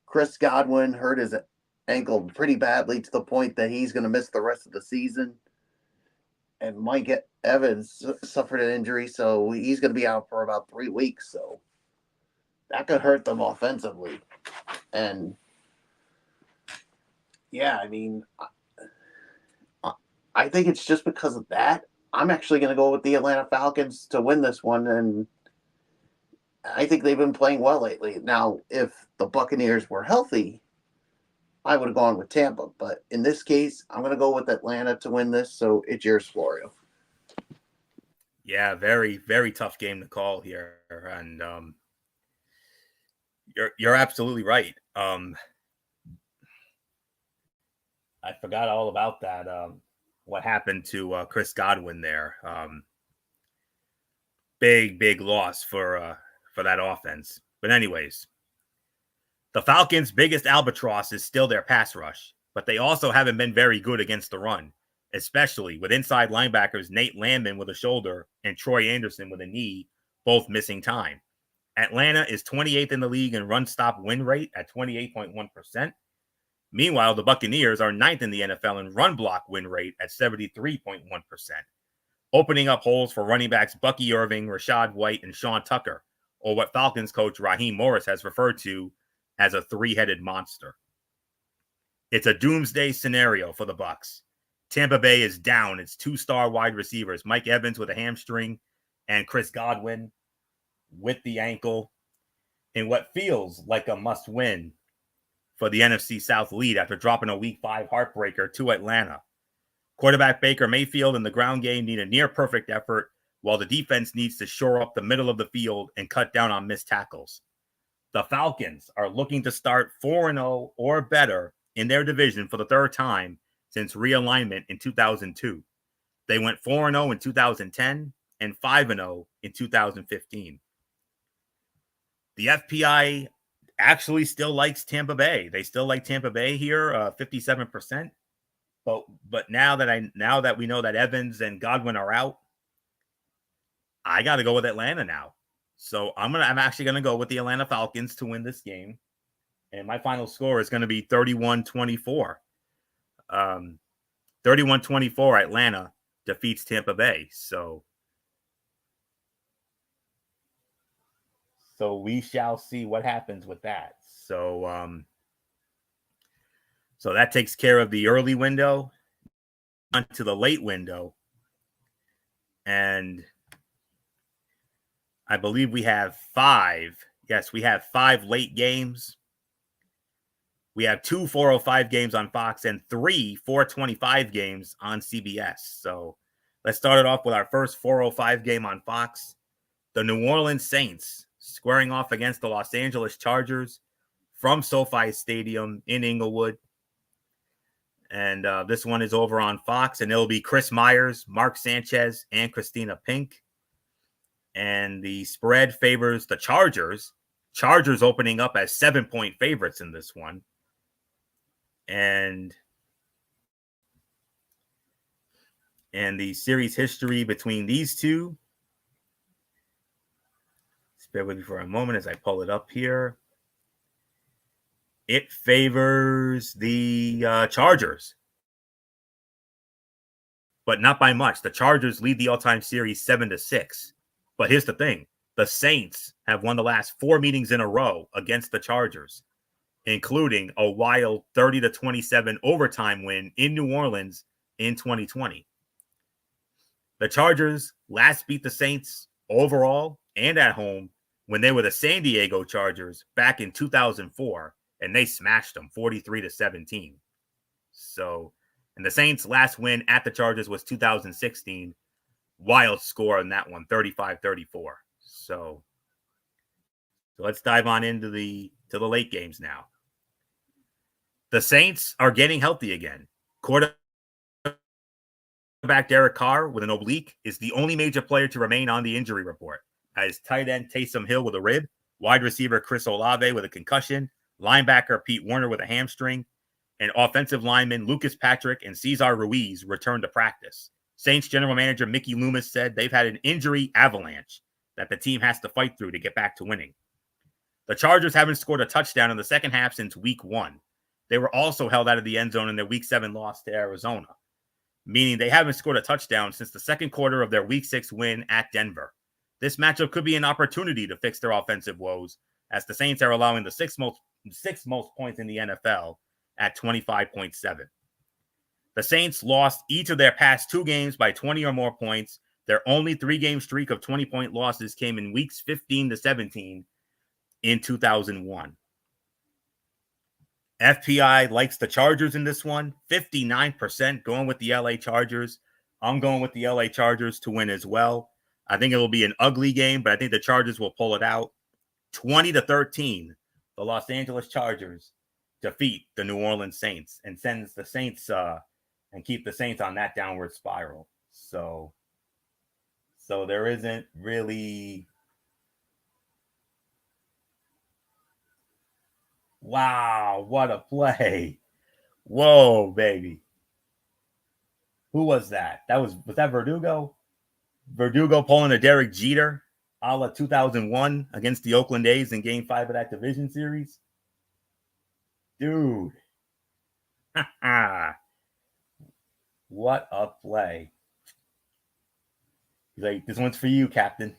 Chris Godwin hurt his ankle pretty badly to the point that he's going to miss the rest of the season. And Mike Evans suffered an injury, so he's going to be out for about 3 weeks. So that could hurt them offensively. And yeah, I mean, I think it's just because of that. I'm actually going to go with the Atlanta Falcons to win this one, and I think they've been playing well lately. Now, if the Buccaneers were healthy, I would have gone with Tampa. But in this case, I'm going to go with Atlanta to win this. So it's yours, Florio. Yeah, very, very tough game to call here. And you're absolutely right. I forgot all about that. What happened to Chris Godwin there? Big loss for that offense. But anyways, the Falcons' biggest albatross is still their pass rush, but they also haven't been very good against the run, especially with inside linebackers Nate Landman with a shoulder and Troy Anderson with a knee, both missing time. Atlanta is 28th in the league in run stop win rate at 28.1%. Meanwhile, the Buccaneers are 9th in the NFL in run block win rate at 73.1%, opening up holes for running backs Bucky Irving, Rashad White, and Sean Tucker, or what Falcons coach Raheem Morris has referred to as a 3-headed monster. It's a doomsday scenario for the Bucs. Tampa Bay is down its 2-star wide receivers, Mike Evans with a hamstring and Chris Godwin with the ankle, in what feels like a must-win for the NFC South lead after dropping a Week 5 heartbreaker to Atlanta. Quarterback Baker Mayfield in the ground game need a near-perfect effort, while the defense needs to shore up the middle of the field and cut down on missed tackles. The Falcons are looking to start 4-0 or better in their division for the third time since realignment in 2002. They went 4-0 in 2010 and 5-0 in 2015. The FPI actually still likes Tampa Bay. They still like Tampa Bay here, 57%. But now that we know that Evans and Godwin are out, I got to go with Atlanta now. So I'm actually gonna go with the Atlanta Falcons to win this game, and my final score is going to be 31-24. 31-24. Atlanta defeats Tampa Bay. So we shall see what happens with that. So that takes care of the early window. On to the late window, and I believe we have 5. Yes, we have 5 late games. We have 2 4:05 games on Fox and 3 4:25 games on CBS. So let's start it off with our first 4:05 game on Fox. The New Orleans Saints squaring off against the Los Angeles Chargers from SoFi Stadium in Inglewood. And this one is over on Fox, and it'll be Chris Myers, Mark Sanchez, and Christina Pink. And the spread favors the Chargers. Chargers opening up as 7-point favorites in this one. And the series history between these two. Just bear with me for a moment as I pull it up here. It favors the Chargers, but not by much. The Chargers lead the all-time series 7-6. But here's the thing. The Saints have won the last 4 meetings in a row against the Chargers, including a wild 30-27 overtime win in New Orleans in 2020. The Chargers last beat the Saints overall and at home when they were the San Diego Chargers back in 2004, and they smashed them 43-17. So, and the Saints' last win at the Chargers was 2016. Wild score on that one, 35-34. So let's dive on into the late games now. The Saints are getting healthy again. Quarterback Derek Carr with an oblique is the only major player to remain on the injury report. As tight end Taysom Hill with a rib, wide receiver Chris Olave with a concussion, linebacker Pete Werner with a hamstring, and offensive linemen Lucas Patrick and Cesar Ruiz return to practice. Saints general manager Mickey Loomis said they've had an injury avalanche that the team has to fight through to get back to winning. The Chargers haven't scored a touchdown in the second half since week 1. They were also held out of the end zone in their week 7 loss to Arizona, meaning they haven't scored a touchdown since the second quarter of their week 6 win at Denver. This matchup could be an opportunity to fix their offensive woes, as the Saints are allowing the sixth most points in the NFL at 25.7. The Saints lost each of their past 2 games by 20 or more points. Their only 3-game streak of 20-point losses came in weeks 15-17 in 2001. FPI likes the Chargers in this one, 59% going with the LA Chargers. I'm going with the LA Chargers to win as well. I think it will be an ugly game, but I think the Chargers will pull it out. 20-13, the Los Angeles Chargers defeat the New Orleans Saints and sends the Saints and keep the Saints on that downward spiral. So there isn't really. Wow, what a play. Whoa, baby. Who was that? Was that Verdugo? Verdugo pulling a Derek Jeter a la 2001 against the Oakland A's in Game 5 of that division series? Dude. What a play. He's like, this one's for you, Captain.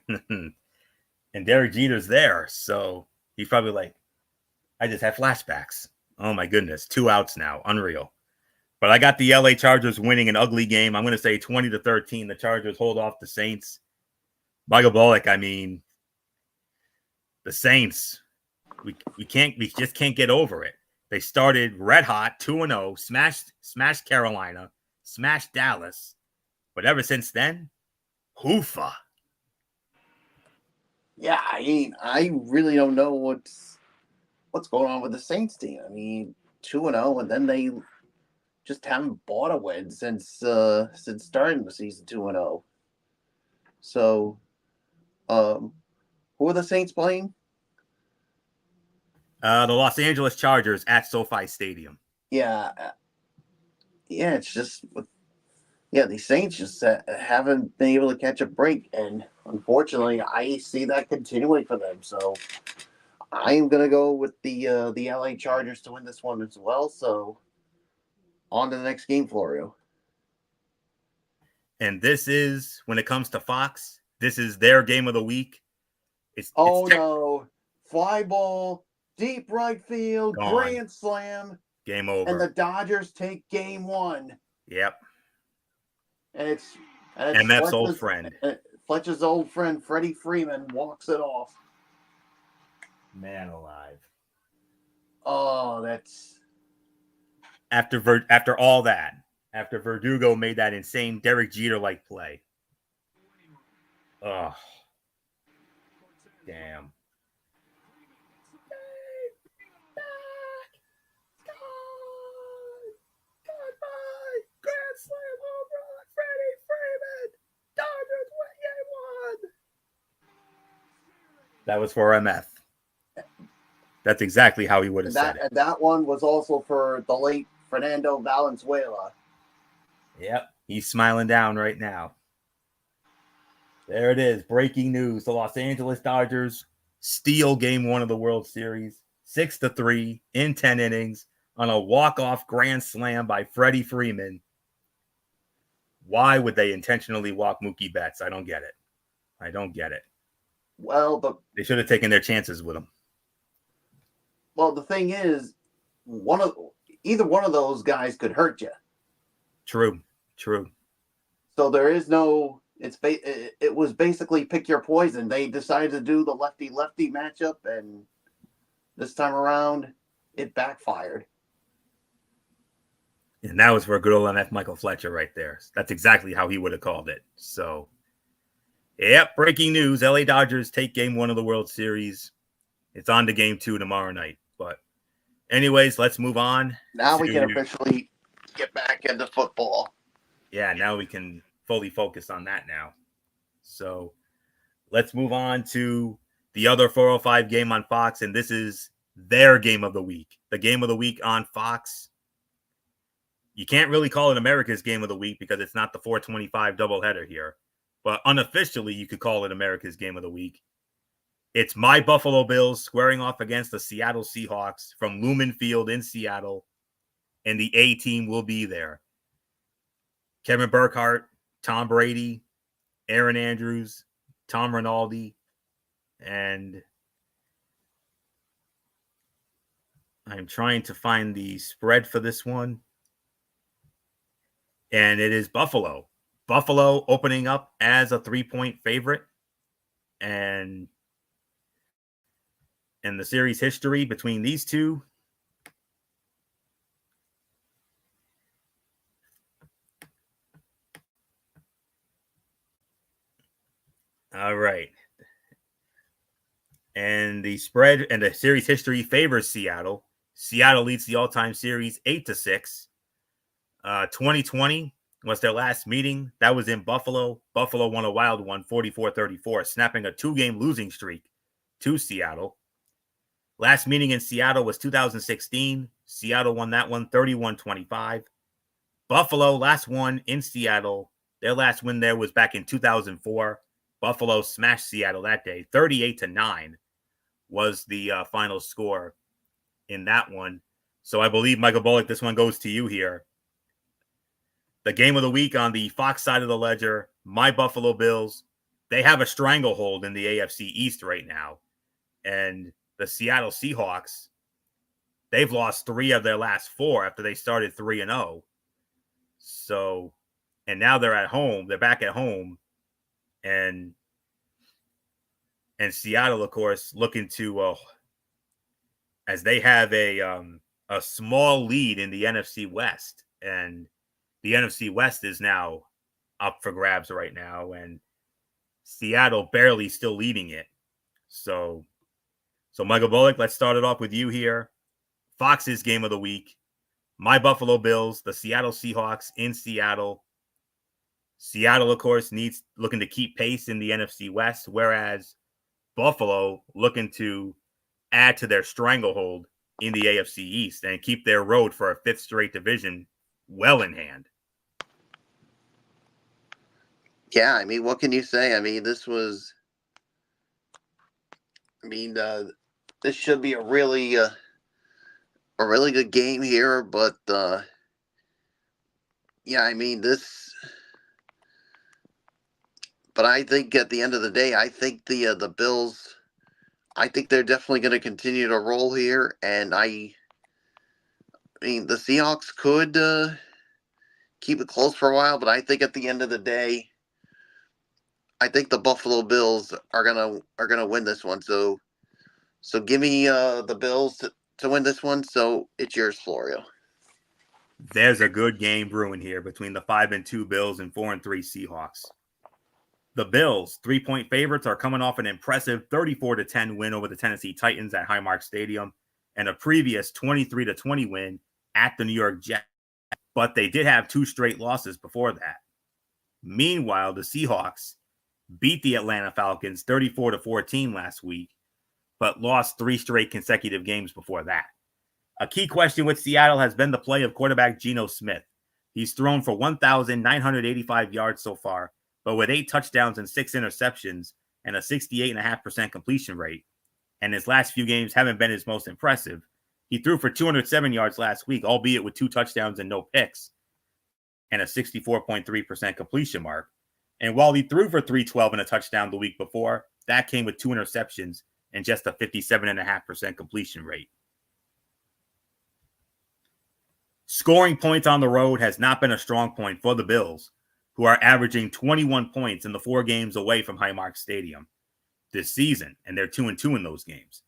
And Derek Jeter's there, so he's probably like, I just had flashbacks. Oh, my goodness. 2 outs now. Unreal. But I got the LA Chargers winning an ugly game. I'm going to say 20-13. The Chargers hold off the Saints. Bogobolic, I mean, the Saints, we just can't get over it. They started red hot, 2-0, smashed Carolina, smashed Dallas. But ever since then, hoofa. Yeah, I really don't know what's going on with the Saints team. I mean, 2-0, and then they just haven't bought a win since starting the season 2-0. So, who are the Saints playing? The Los Angeles Chargers at SoFi Stadium. Yeah, it's just Yeah, the Saints just haven't been able to catch a break, and unfortunately, I see that continuing for them. So I am gonna go with the LA Chargers to win this one as well. So on to the next game, Florio. And this is, when it comes to Fox, this is their game of the week. It's No, fly ball, deep right field, gone. grand slam, Game over. and the Dodgers take game one. Yep. And it's MF's old friend. Fletcher's old friend Freddie Freeman walks it off. Man alive. Oh, that's after all that. After Verdugo made that insane Derek Jeter-like play. Oh, damn. Grand slam home run, Freddie Freeman. Dodgers win game one. That was for MF. That's exactly how he would have said it. And that one was also for the late Fernando Valenzuela. Yep, he's smiling down right now. There it is. Breaking news. The Los Angeles Dodgers steal game one of the World Series 6-3 in 10 innings on a walk-off grand slam by Freddie Freeman. Why would they intentionally walk Mookie Betts? I don't get it. Well, they should have taken their chances with him. Well, the thing is, either one of those guys could hurt you. True. So there is no. It was basically pick your poison. They decided to do the lefty-lefty matchup, and this time around, it backfired. And that was for good old MF Michael Fletcher right there. That's exactly how he would have called it. So, yep, breaking news. LA Dodgers take game one of the World Series. It's on to game two tomorrow night. But anyways, let's move on. Now we can officially get back into football. Yeah, now we can fully focus on that now. So let's move on to the other 405 game on Fox, and this is their game of the week. The game of the week on Fox. You can't really call it America's game of the week because it's not the 425 doubleheader here. But unofficially, you could call it America's game of the week. It's my Buffalo Bills squaring off against the Seattle Seahawks from Lumen Field in Seattle, and the A team will be there. Kevin Burkhardt, Tom Brady, Aaron Andrews, Tom Rinaldi, and I'm trying to find the spread for this one. And it is Buffalo. Buffalo opening up as a 3-point favorite. And in the series history between these two, all right. And the spread and the series history favors Seattle. Seattle leads the all-time series 8-6. 2020 was their last meeting. That was in Buffalo. Buffalo won a wild one, 44-34, snapping a 2-game losing streak to Seattle. Last meeting in Seattle was 2016. Seattle won that one, 31-25. Buffalo last one in Seattle. Their last win there was back in 2004. Buffalo smashed Seattle that day. 38-9 was the final score in that one. So I believe, Michael Bullock, this one goes to you here. The game of the week on the Fox side of the ledger, my Buffalo Bills, they have a stranglehold in the AFC East right now. And the Seattle Seahawks, they've lost 3 of their last 4 after they started 3-0. So, and now they're at home. They're back at home. And Seattle, of course, looking to, as they have a small lead in the NFC West. And the NFC West is now up for grabs right now, and Seattle barely still leading it. So Michael Bullock, let's start it off with you here. Fox's game of the week. My Buffalo Bills, the Seattle Seahawks in Seattle. Seattle, of course, looking to keep pace in the NFC West, whereas Buffalo looking to add to their stranglehold in the AFC East and keep their road for a 5th straight division well in hand. Yeah, I mean, what can you say? I mean, I mean, this should be a really good game here, but yeah, I mean but I think at the end of the day, I think the Bills, I think they're definitely going to continue to roll here, and I mean the Seahawks could keep it close for a while, but I think at the end of the day, I think the Buffalo Bills are gonna win this one. So give me the Bills to win this one. So it's yours, Florio. There's a good game brewing here between the 5-2 Bills and 4-3 Seahawks. The Bills, 3-point favorites, are coming off an impressive 34-10 win over the Tennessee Titans at Highmark Stadium and a previous 23-20 win at the New York Jets. But they did have 2 straight losses before that. Meanwhile, the Seahawks beat the Atlanta Falcons 34-14 last week, but lost 3 straight consecutive games before that. A key question with Seattle has been the play of quarterback Geno Smith. He's thrown for 1,985 yards so far, but with 8 touchdowns and 6 interceptions and a 68.5% completion rate, and his last few games haven't been his most impressive. He threw for 207 yards last week, albeit with 2 touchdowns and no picks, and a 64.3% completion mark. And while he threw for 312 and a touchdown the week before, that came with 2 interceptions and just a 57.5% completion rate. Scoring points on the road has not been a strong point for the Bills, who are averaging 21 points in the 4 games away from Highmark Stadium this season, and they're 2-2 in those games.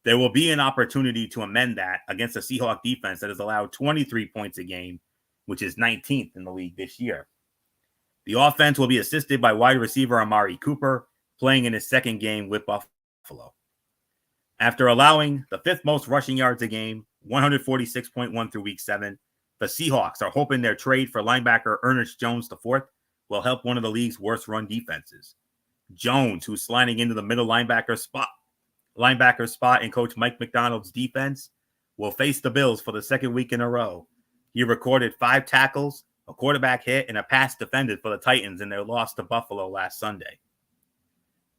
There will be an opportunity to amend that against a Seahawks defense that has allowed 23 points a game, which is 19th in the league this year. The offense will be assisted by wide receiver Amari Cooper, playing in his second game with Buffalo. After allowing the 5th most rushing yards a game, 146.1 through week 7, the Seahawks are hoping their trade for linebacker Ernest Jones IV will help one of the league's worst run defenses. Jones, who's sliding into the middle linebacker spot in Coach Mike McDonald's defense, will face the Bills for the 2nd week in a row. He recorded 5 tackles, a quarterback hit, and a pass defended for the Titans in their loss to Buffalo last Sunday.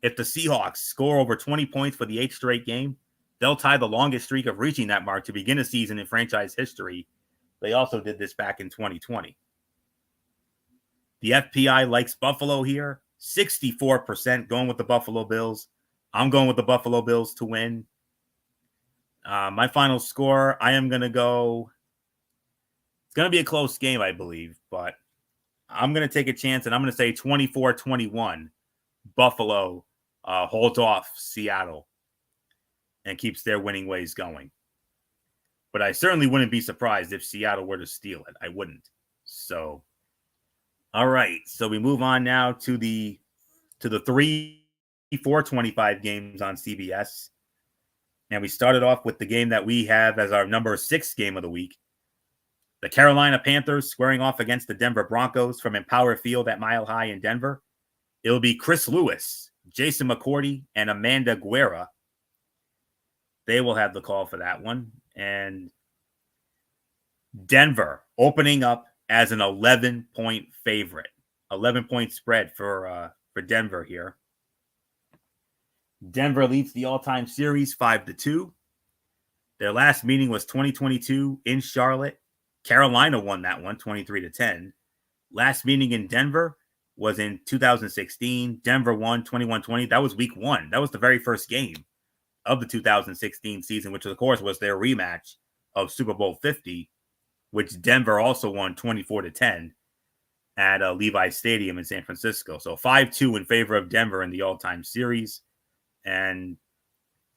If the Seahawks score over 20 points for the 8th straight game, they'll tie the longest streak of reaching that mark to begin a season in franchise history. They also did this back in 2020. The FPI likes Buffalo here. 64% going with the Buffalo Bills. I'm going with the Buffalo Bills to win. My final score, I am going to go. It's going to be a close game, I believe, but I'm going to take a chance, and I'm going to say 24-21. Buffalo holds off Seattle and keeps their winning ways going. But I certainly wouldn't be surprised if Seattle were to steal it. I wouldn't. So, all right. So we move on now to the 3 425 games on CBS. And we started off with the game that we have as our number 6 game of the week. The Carolina Panthers squaring off against the Denver Broncos from Empower Field at Mile High in Denver. It'll be Chris Lewis, Jason McCourty, and Amanda Guerra. They will have the call for that one. And Denver opening up as an 11-point favorite. 11-point spread for Denver here. Denver leads the all-time series 5-2. Their last meeting was 2022 in Charlotte. Carolina won that one 23-10. Last meeting in Denver was in 2016. Denver won 21-20. That was week 1. That was the very first game of the 2016 season, which of course was their rematch of Super Bowl 50, which Denver also won 24-10 at Levi's Stadium in San Francisco. So 5-2 in favor of Denver in the all-time series. And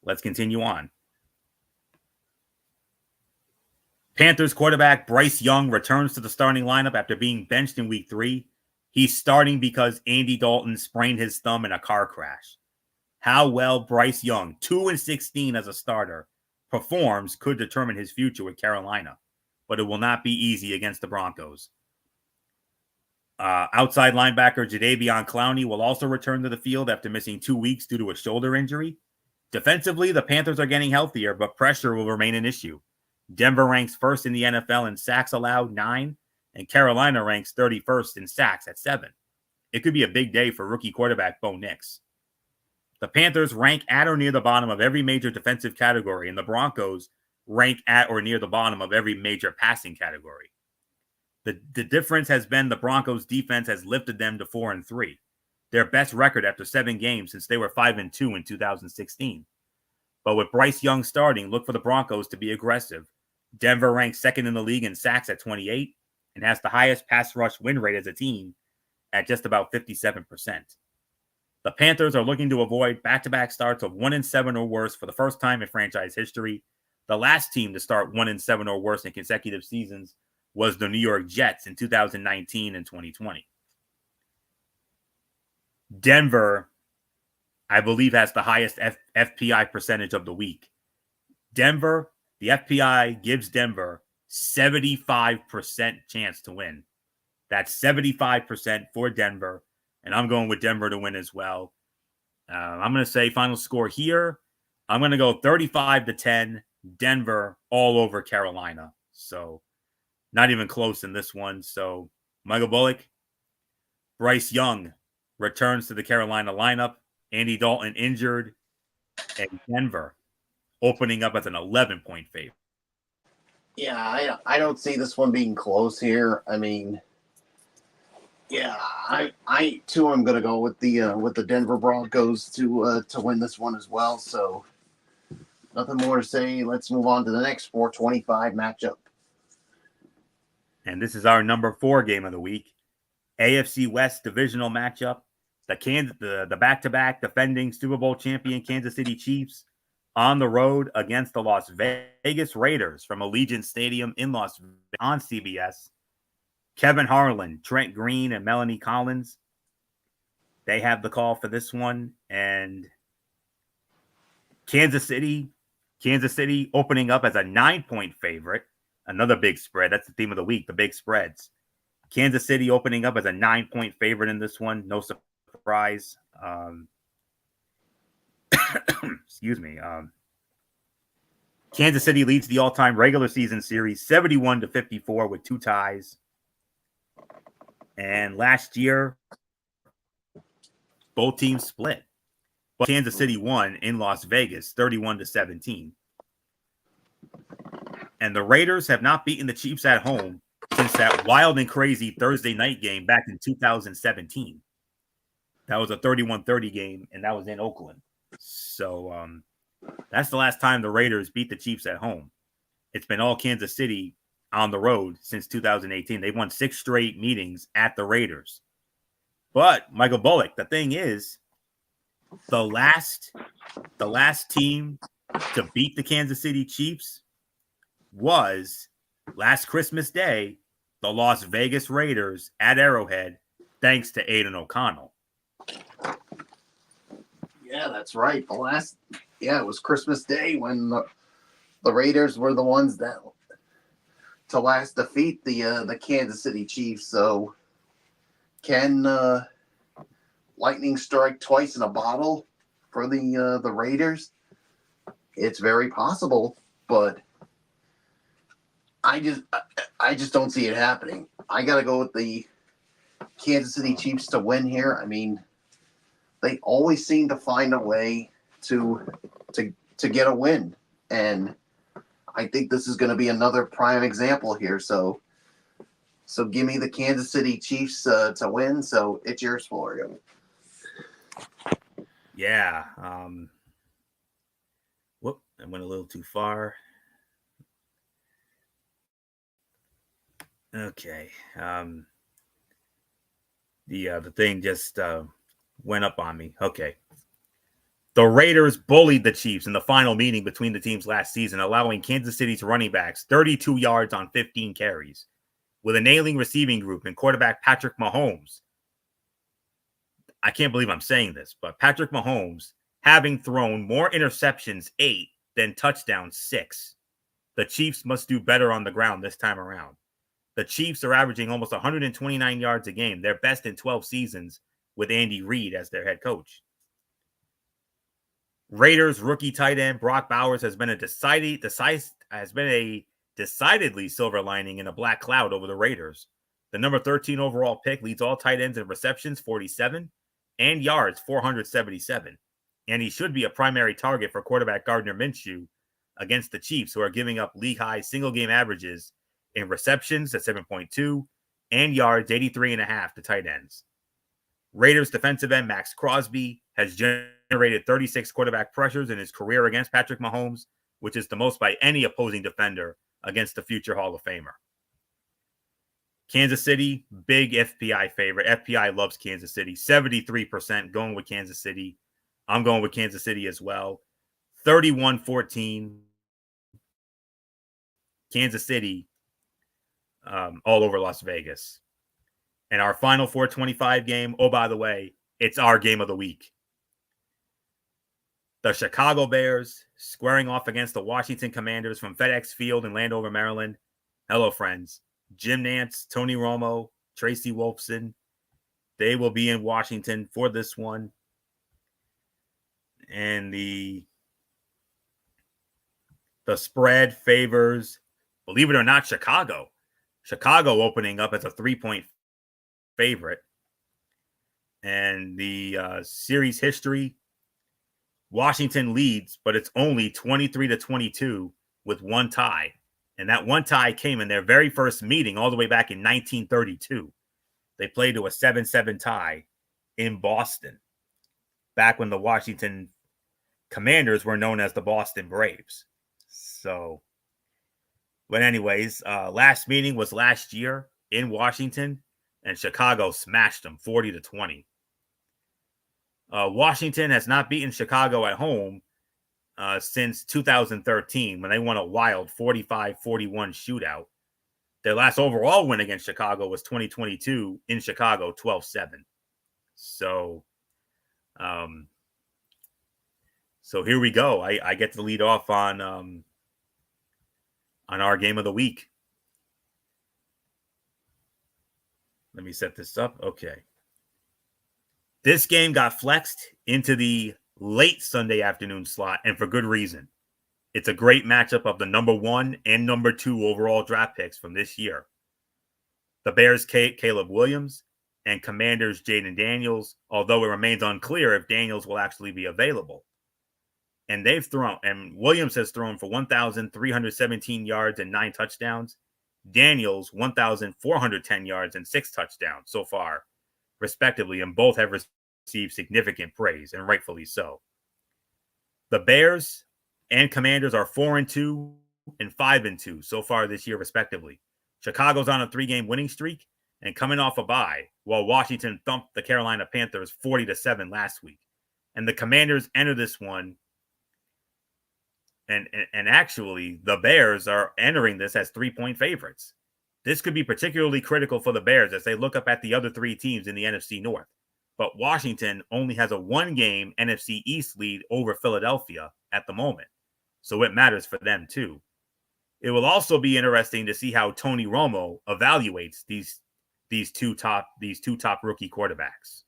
let's continue on. Panthers quarterback Bryce Young returns to the starting lineup after being benched in week 3. He's starting because Andy Dalton sprained his thumb in a car crash. How well Bryce Young, 2-16 as a starter, performs could determine his future with Carolina, but it will not be easy against the Broncos. Outside linebacker Jadeveon Clowney will also return to the field after missing 2 weeks due to a shoulder injury. Defensively, the Panthers are getting healthier, but pressure will remain an issue. Denver ranks 1st in the NFL in sacks allowed, 9, and Carolina ranks 31st in sacks at 7. it could be a big day for rookie quarterback Bo Nix. The Panthers rank at or near the bottom of every major defensive category, and the Broncos rank at or near the bottom of every major passing category. The difference has been the Broncos' defense has lifted them to 4-3, their best record after 7 games since they were 5-2 in 2016. But with Bryce Young starting, look for the Broncos to be aggressive. Denver ranks second in the league in sacks at 28 and has the highest pass rush win rate as a team at just about 57%. The Panthers are looking to avoid back-to-back starts of 1-7 or worse for the first time in franchise history. The last team to start 1-7 or worse in consecutive seasons was the New York Jets in 2019 and 2020. Denver, I believe, has the highest FPI percentage of the week. Denver, the FPI gives Denver 75% chance to win. That's 75% for Denver, and I'm going with Denver to win as well. I'm going to say final score here. I'm going to go 35-10, Denver all over Carolina. So not even close in this one. So Michael Bullock, Bryce Young returns to the Carolina lineup. Andy Dalton injured, and Denver opening up as an 11-point favorite. Yeah, I don't see this one being close here. I mean, yeah, I too am going to go with the Denver Broncos to win this one as well. So nothing more to say. Let's move on to the next 425 matchup. And this is our number 4 game of the week. AFC West divisional matchup. The back-to-back defending Super Bowl champion Kansas City Chiefs on the road against the Las Vegas Raiders from Allegiant Stadium in Las Vegas on CBS. Kevin Harlan, Trent Green, and Melanie Collins, they have the call for this one. And Kansas City opening up as a 9-point favorite. Another big spread. That's the theme of the week, the big spreads. Kansas City opening up as a 9-point favorite in this one. No surprise. Excuse me. Kansas City leads the all-time regular season series 71-54 with 2 ties. And last year, both teams split. But Kansas City won in Las Vegas 31-17. And the Raiders have not beaten the Chiefs at home since that wild and crazy Thursday night game back in 2017. That was a 31-30 game, and that was in Oakland. So that's the last time the Raiders beat the Chiefs at home. It's been all Kansas City on the road since 2018. They won 6 straight meetings at the Raiders. But Michael Bullock, the thing is, the last team to beat the Kansas City Chiefs was last Christmas Day, the Las Vegas Raiders at Arrowhead, thanks to Aiden O'Connell. Yeah, that's right. It was Christmas Day when the Raiders were the ones that to last defeat the Kansas City Chiefs. So can lightning strike twice in a bottle for the Raiders? It's very possible, but I just don't see it happening. I got to go with the Kansas City Chiefs to win here. I mean, they always seem to find a way to get a win, and I think this is going to be another prime example here. So give me the Kansas City Chiefs to win. So it's yours, Florio. Yeah. Whoop! I went a little too far. Okay. The thing just went up on me. Okay. The Raiders bullied the Chiefs in the final meeting between the teams last season, allowing Kansas City's running backs 32 yards on 15 carries. With a nailing receiving group and quarterback Patrick Mahomes. I can't believe I'm saying this, but Patrick Mahomes having thrown more interceptions, 8, than touchdowns, 6. The Chiefs must do better on the ground this time around. The Chiefs are averaging almost 129 yards a game, their best in 12 seasons, with Andy Reid as their head coach. Raiders rookie tight end Brock Bowers has been a decidedly silver lining in a black cloud over the Raiders. The number 13 overall pick leads all tight ends in receptions, 47, and yards, 477. And he should be a primary target for quarterback Gardner Minshew against the Chiefs, who are giving up league-high single-game averages in receptions at 7.2 and yards, 83.5 to tight ends. Raiders defensive end Max Crosby has generated 36 quarterback pressures in his career against Patrick Mahomes, which is the most by any opposing defender against the future Hall of Famer. Kansas City, big FPI favorite. FPI loves Kansas City. 73% going with Kansas City. I'm going with Kansas City as well. 31-14. Kansas City all over Las Vegas. And our final 425 game, oh, by the way, it's our game of the week. The Chicago Bears squaring off against the Washington Commanders from FedEx Field in Landover, Maryland. Hello, friends. Jim Nantz, Tony Romo, Tracy Wolfson. They will be in Washington for this one. And the spread favors, believe it or not, Chicago. Chicago opening up as a 3-point favorite. And the series history, Washington leads, but it's only 23-22 with one tie. And that one tie came in their very first meeting all the way back in 1932. They played to a 7-7 tie in Boston, back when the Washington Commanders were known as the Boston Braves. So, but anyways, last meeting was last year in Washington, and Chicago smashed them 40-20. Washington has not beaten Chicago at home since 2013, when they won a wild 45-41 shootout. Their last overall win against Chicago was 2022 in Chicago, 12-7. So here we go. I get to lead off on our game of the week. Let me set this up. Okay. This game got flexed into the late Sunday afternoon slot, and for good reason. It's a great matchup of the number 1 and number 2 overall draft picks from this year. The Bears' Caleb Williams and Commanders' Jaden Daniels, although it remains unclear if Daniels will actually be available. And Williams has thrown for 1,317 yards and 9 touchdowns. Daniels, 1,410 yards and 6 touchdowns so far, respectively, and both have received significant praise, and rightfully so. The Bears and Commanders are 4-2 and 5-2 so far this year, respectively. Chicago's on a 3-game winning streak and coming off a bye, while Washington thumped the Carolina Panthers 40-7 last week. And the Commanders enter this one, and actually, the Bears are entering this as 3-point favorites. This could be particularly critical for the Bears as they look up at the other 3 teams in the NFC North. But Washington only has a 1-game NFC East lead over Philadelphia at the moment, so it matters for them too. It will also be interesting to see how Tony Romo evaluates these two top rookie quarterbacks.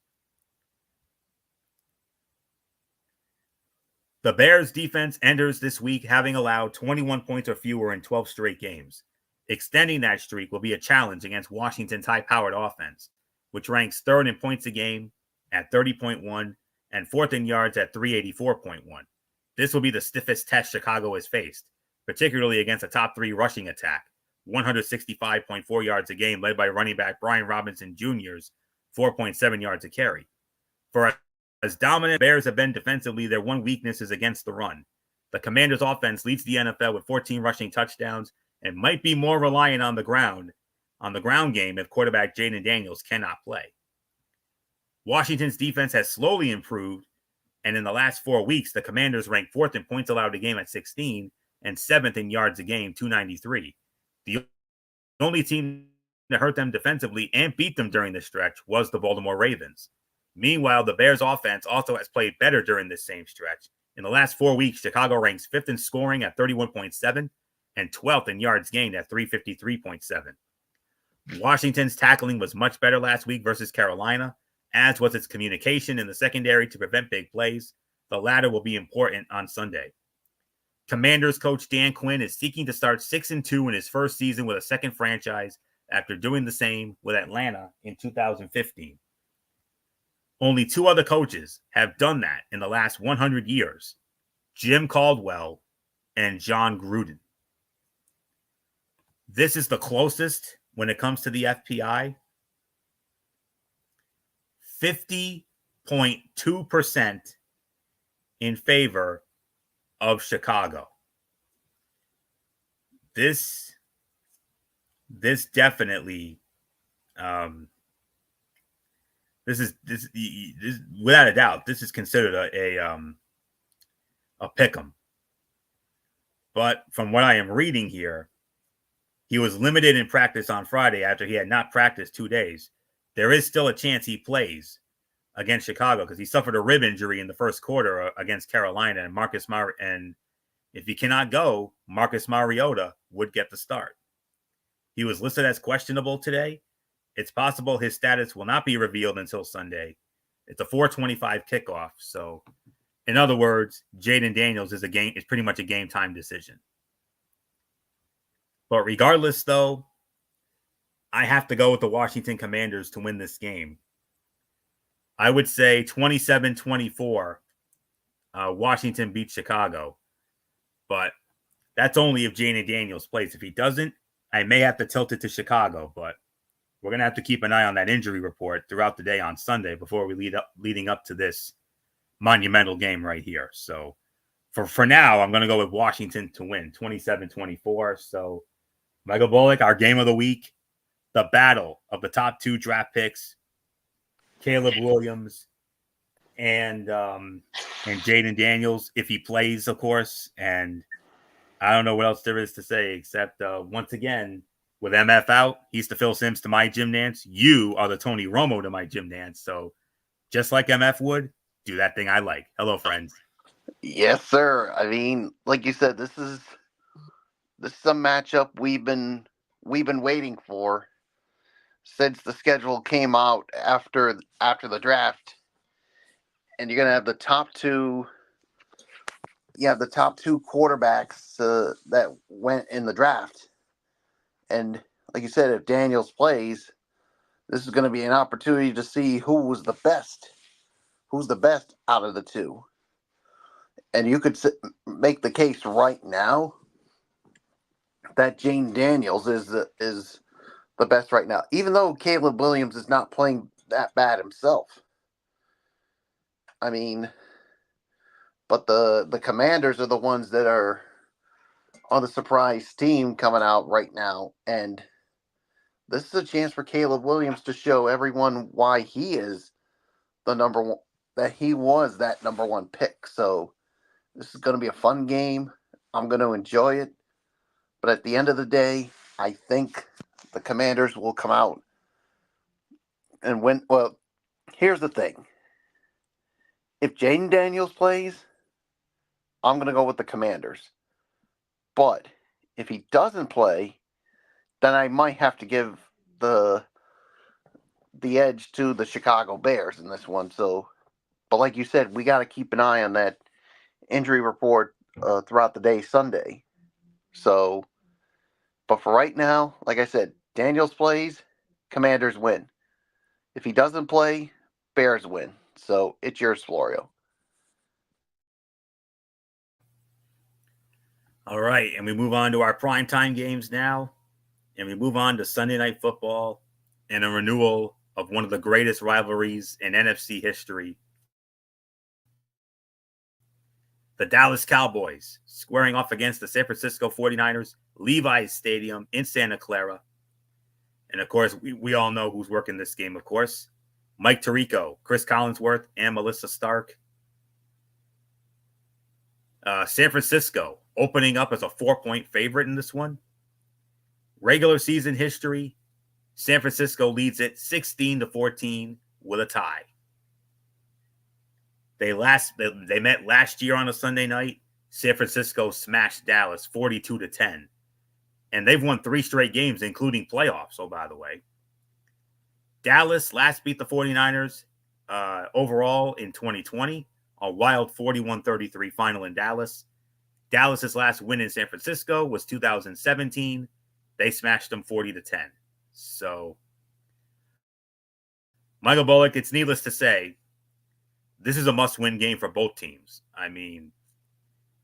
The Bears defense enters this week having allowed 21 points or fewer in 12 straight games. Extending that streak will be a challenge against Washington's high-powered offense, which ranks 3rd in points a game at 30.1 and 4th in yards at 384.1. This will be the stiffest test Chicago has faced, particularly against a top 3 rushing attack, 165.4 yards a game led by running back Brian Robinson Jr.'s 4.7 yards a carry. For as dominant Bears have been defensively, their one weakness is against the run. The Commanders' offense leads the NFL with 14 rushing touchdowns and might be more reliant on the ground game if quarterback Jaden Daniels cannot play. Washington's defense has slowly improved, and in the last 4 weeks, the Commanders rank 4th in points allowed a game at 16 and 7th in yards a game, 293. The only team that hurt them defensively and beat them during this stretch was the Baltimore Ravens. Meanwhile, the Bears' offense also has played better during this same stretch. In the last 4 weeks, Chicago ranks 5th in scoring at 31.7 and 12th in yards gained at 353.7. Washington's tackling was much better last week versus Carolina, as was its communication in the secondary to prevent big plays. The latter will be important on Sunday. Commanders coach Dan Quinn is seeking to start 6-2 in his first season with a second franchise after doing the same with Atlanta in 2015. Only 2 other coaches have done that in the last 100 years: Jim Caldwell and John Gruden. This is the closest when it comes to the FPI. 50.2% in favor of Chicago. This definitely, this is without a doubt, this is considered a pick 'em. But from what I am reading here, he was limited in practice on Friday after he had not practiced 2 days. There is still a chance he plays against Chicago because he suffered a rib injury in the first quarter against Carolina, and if he cannot go, Marcus Mariota would get the start. He was listed as questionable today. It's possible his status will not be revealed until Sunday. It's a 4:25 kickoff. So, in other words, Jaden Daniels is pretty much a game time decision. But regardless, though, I have to go with the Washington Commanders to win this game. I would say 27-24. Washington beats Chicago. But that's only if Jaden Daniels plays. If he doesn't, I may have to tilt it to Chicago. But we're going to have to keep an eye on that injury report throughout the day on Sunday before we leading up to this monumental game right here. So for now, I'm going to go with Washington to win 27-24. So Michael Bullock, our game of the week, the battle of the top 2 draft picks, Caleb Williams and Jaden Daniels, if he plays, of course. And I don't know what else there is to say except once again, with MF out, he's the Phil Simms to my Jim Nance. You are the Tony Romo to my Jim Nance. So just like MF would, do that thing I like. Hello, friends. Yes, sir. I mean, like you said, this is a matchup we've been waiting for since the schedule came out after the draft. And you're gonna have the top 2. You have the top 2 quarterbacks that went in the draft. And like you said, if Daniels plays, this is going to be an opportunity to see who's the best out of the 2. And you could make the case right now that Jaden Daniels is the best right now, even though Caleb Williams is not playing that bad himself. I mean, but the Commanders are the ones that are on the surprise team coming out right now, and this is a chance for Caleb Williams to show everyone why he is the number 1, that he was that number 1 pick. So this is going to be a fun game. I'm going to enjoy it. But at the end of the day, I think the Commanders will come out and win. Well, here's the thing. If Jaden Daniels plays, I'm going to go with the Commanders. But if he doesn't play, then I might have to give the edge to the Chicago Bears in this one. So, but like you said, we got to keep an eye on that injury report throughout the day Sunday. So, but for right now, like I said, Daniels plays, Commanders win. If he doesn't play, Bears win. So it's yours, Florio. All right, and we move on to our primetime games now, and we move on to Sunday Night Football and a renewal of one of the greatest rivalries in NFC history. The Dallas Cowboys squaring off against the San Francisco 49ers, Levi's Stadium in Santa Clara. And of course, we all know who's working this game, of course. Mike Tirico, Chris Collinsworth, and Melissa Stark. San Francisco opening up as a 4-point favorite in this one. Regular season history, San Francisco leads it 16-14 with a tie. They met last year on a Sunday night. San Francisco smashed Dallas 42-10. And they've won 3 straight games, including playoffs, oh, by the way. Dallas last beat the 49ers overall in 2020, a wild 41-33 final in Dallas. Dallas's last win in San Francisco was 2017. They smashed them 40-10. So, Michael Bullock, it's needless to say, this is a must-win game for both teams. I mean,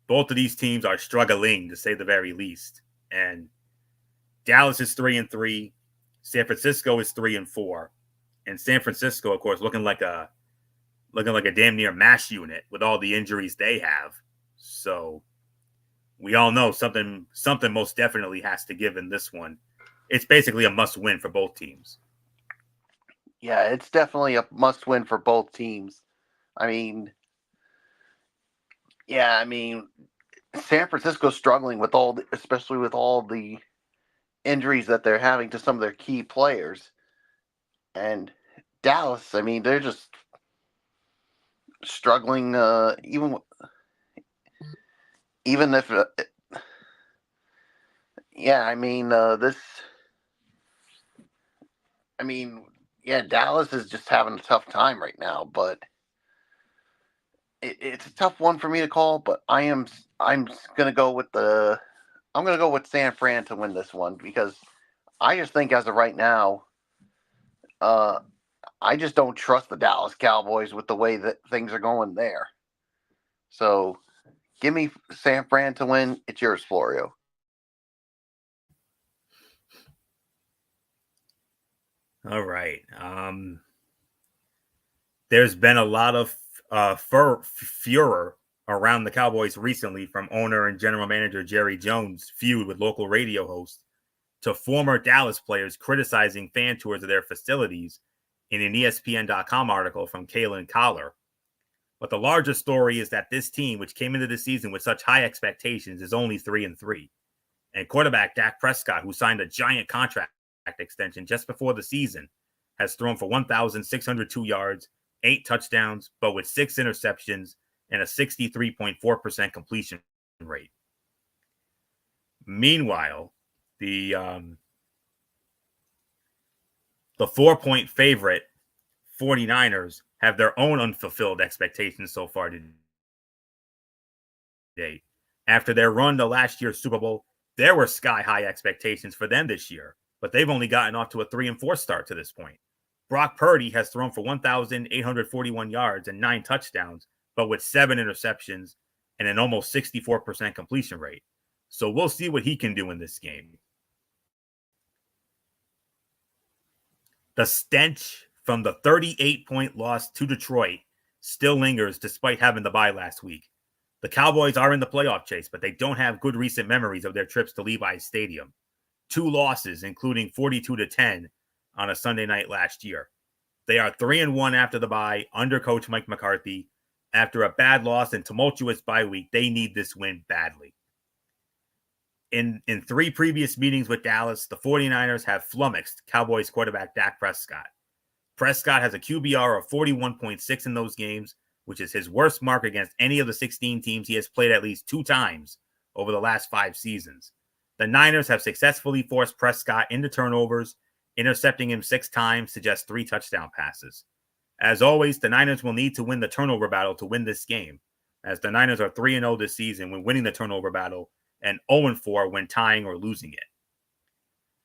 both of these teams are struggling, to say the very least. And Dallas is 3-3. San Francisco is 3-4. And San Francisco, of course, looking like a damn near mash unit with all the injuries they have. So we all know something most definitely has to give in this one. It's basically a must-win for both teams. Yeah, it's definitely a must-win for both teams. I mean, San Francisco's struggling with especially with all the injuries that they're having to some of their key players. And Dallas, I mean, they're just struggling. Even if, Dallas is just having a tough time right now. But it's a tough one for me to call. But I'm gonna go with San Fran to win this one, because I just think as of right now, I just don't trust the Dallas Cowboys with the way that things are going there. So give me San Fran to win. It's yours, Florio. All right. There's been a lot of furor around the Cowboys recently, from owner and general manager Jerry Jones' feud with local radio hosts to former Dallas players criticizing fan tours of their facilities in an ESPN.com article from Kalen Collar. But the larger story is that this team, which came into the season with such high expectations, is only 3-3. And quarterback Dak Prescott, who signed a giant contract extension just before the season, has thrown for 1,602 yards, 8 touchdowns, but with 6 interceptions and a 63.4% completion rate. Meanwhile, the 4-point favorite 49ers have their own unfulfilled expectations so far today. After their run to last year's Super Bowl, there were sky-high expectations for them this year, but they've only gotten off to a 3-4 start to this point. Brock Purdy has thrown for 1,841 yards and 9 touchdowns, but with 7 interceptions and an almost 64% completion rate. So we'll see what he can do in this game. The stench from the 38-point loss to Detroit still lingers despite having the bye last week. The Cowboys are in the playoff chase, but they don't have good recent memories of their trips to Levi's Stadium. 2 losses, including 42-10 on a Sunday night last year. They are 3-1 after the bye under coach Mike McCarthy. After a bad loss and tumultuous bye week, they need this win badly. In 3 previous meetings with Dallas, the 49ers have flummoxed Cowboys quarterback Dak Prescott. Prescott has a QBR of 41.6 in those games, which is his worst mark against any of the 16 teams he has played at least 2 times over the last 5 seasons. The Niners have successfully forced Prescott into turnovers, intercepting him 6 times to just 3 touchdown passes. As always, the Niners will need to win the turnover battle to win this game, as the Niners are 3-0 this season when winning the turnover battle and 0-4 when tying or losing it.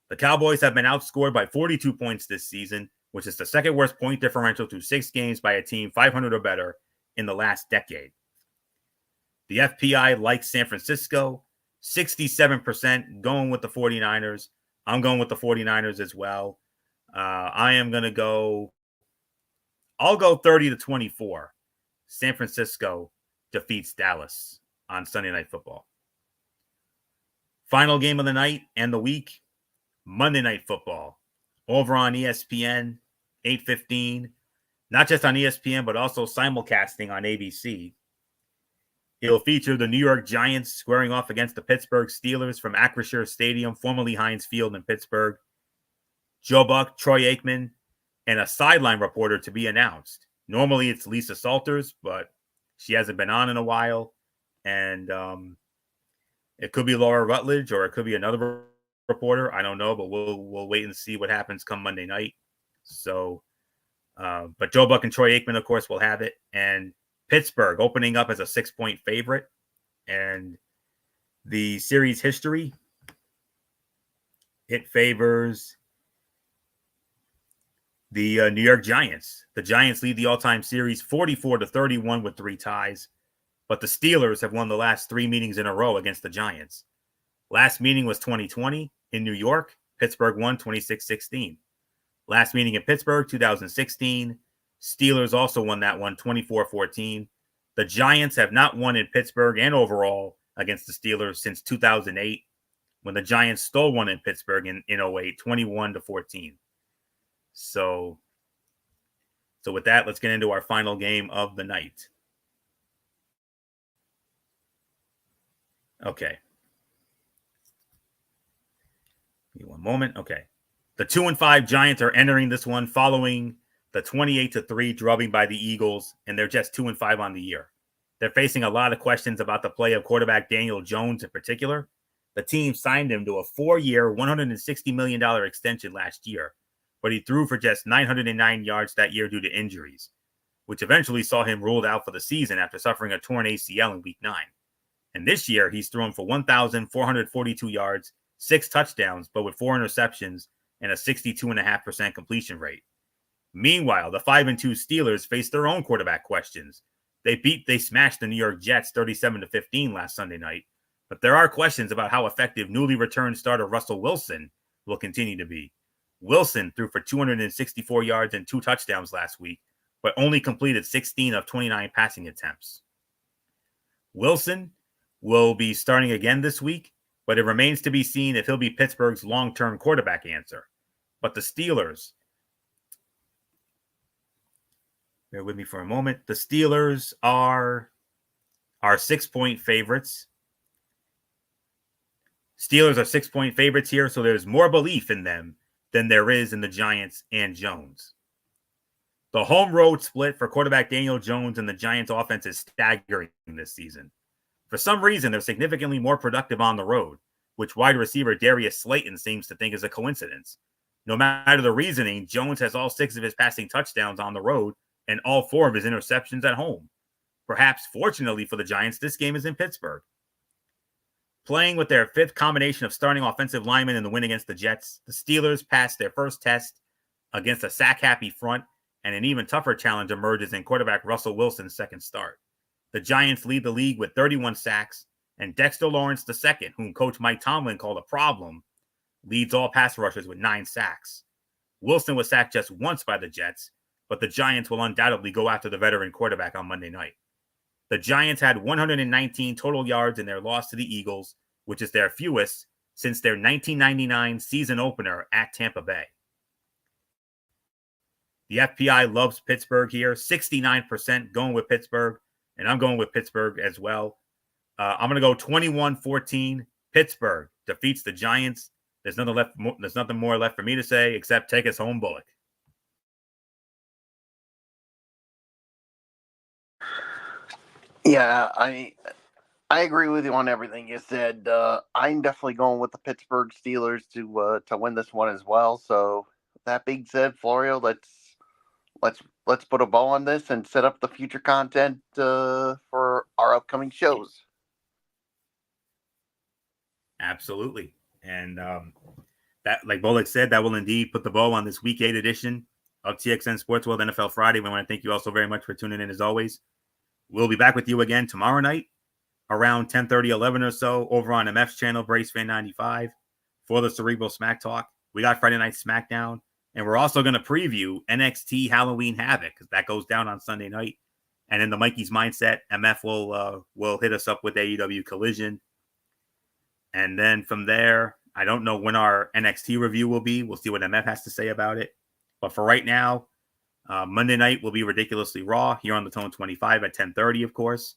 The Cowboys have been outscored by 42 points this season, which is the second worst point differential through 6 games by a team 500 or better in the last decade. The FPI likes San Francisco, 67% going with the 49ers. I'm going with the 49ers as well. I'll go 30-24. San Francisco defeats Dallas on Sunday Night Football. Final game of the night and the week, Monday Night Football. Over on ESPN, 8:15. Not just on ESPN, but also simulcasting on ABC. It'll feature the New York Giants squaring off against the Pittsburgh Steelers from Acrisure Stadium, formerly Heinz Field in Pittsburgh. Joe Buck, Troy Aikman, and a sideline reporter to be announced. Normally it's Lisa Salters, but she hasn't been on in a while. And it could be Laura Rutledge or it could be another reporter. I don't know, but we'll wait and see what happens come Monday night. So, but Joe Buck and Troy Aikman, of course, will have it. And Pittsburgh opening up as a 6-point favorite. And the series history, it favors the New York Giants. The Giants lead the all-time series 44-31 with 3 ties, but the Steelers have won the last 3 meetings in a row against the Giants. Last meeting was 2020 in New York. Pittsburgh won 26-16. Last meeting in Pittsburgh, 2016. Steelers also won that one 24-14. The Giants have not won in Pittsburgh and overall against the Steelers since 2008, when the Giants stole one in Pittsburgh in 08, 21-14. So with that, let's get into our final game of the night. Okay. Give me one moment. Okay. The 2-5 Giants are entering this one following the 28-3 drubbing by the Eagles, and they're just 2-5 on the year. They're facing a lot of questions about the play of quarterback Daniel Jones in particular. The team signed him to a 4-year, $160 million extension last year, but he threw for just 909 yards that year due to injuries, which eventually saw him ruled out for the season after suffering a torn ACL in Week 9. And this year, he's thrown for 1,442 yards, 6 touchdowns, but with 4 interceptions and a 62.5% completion rate. Meanwhile, the 5-2 Steelers face their own quarterback questions. They smashed the New York Jets 37-15 last Sunday night, but there are questions about how effective newly returned starter Russell Wilson will continue to be. Wilson threw for 264 yards and 2 touchdowns last week, but only completed 16 of 29 passing attempts. Wilson will be starting again this week, but it remains to be seen if he'll be Pittsburgh's long-term quarterback answer. But the Steelers, bear with me for a moment, the Steelers are 6-point favorites. Steelers are 6-point favorites here, so there's more belief in them than there is in the Giants and Jones. The home road split for quarterback Daniel Jones and the Giants offense is staggering this season. For some reason, they're significantly more productive on the road, which wide receiver Darius Slayton seems to think is a coincidence. No matter the reasoning, Jones has all 6 of his passing touchdowns on the road and all 4 of his interceptions at home. Perhaps fortunately for the Giants, this game is in Pittsburgh. Playing with their 5th combination of starting offensive linemen in the win against the Jets, the Steelers passed their first test against a sack-happy front, and an even tougher challenge emerges in quarterback Russell Wilson's second start. The Giants lead the league with 31 sacks, and Dexter Lawrence II, whom Coach Mike Tomlin called a problem, leads all pass rushers with 9 sacks. Wilson was sacked just once by the Jets, but the Giants will undoubtedly go after the veteran quarterback on Monday night. The Giants had 119 total yards in their loss to the Eagles, which is their fewest since their 1999 season opener at Tampa Bay. The FPI loves Pittsburgh here, 69% going with Pittsburgh, and I'm going with Pittsburgh as well. I'm going to go 21-14. Pittsburgh defeats the Giants. There's nothing more left for me to say except take us home, Bullock. Yeah, I agree with you on everything you said. I'm definitely going with the Pittsburgh Steelers to win this one as well. So that being said, Florio, let's put a bow on this and set up the future content for our upcoming shows. Absolutely, and that, like Bullock said, that will indeed put the bow on this Week 8 edition of TXN Sports World NFL Friday. We want to thank you also very much for tuning in as always. We'll be back with you again tomorrow night around 10:30, 11 or so over on MF's channel, Brace Fan 95, for the Cerebral Smack Talk. We got Friday Night SmackDown, and we're also going to preview NXT Halloween Havoc because that goes down on Sunday night. And in the Mikey's Mindset, MF will hit us up with AEW Collision. And then from there, I don't know when our NXT review will be. We'll see what MF has to say about it. But for right now, Monday night will be Ridiculously Raw here on the Tone 25 at 10:30, of course.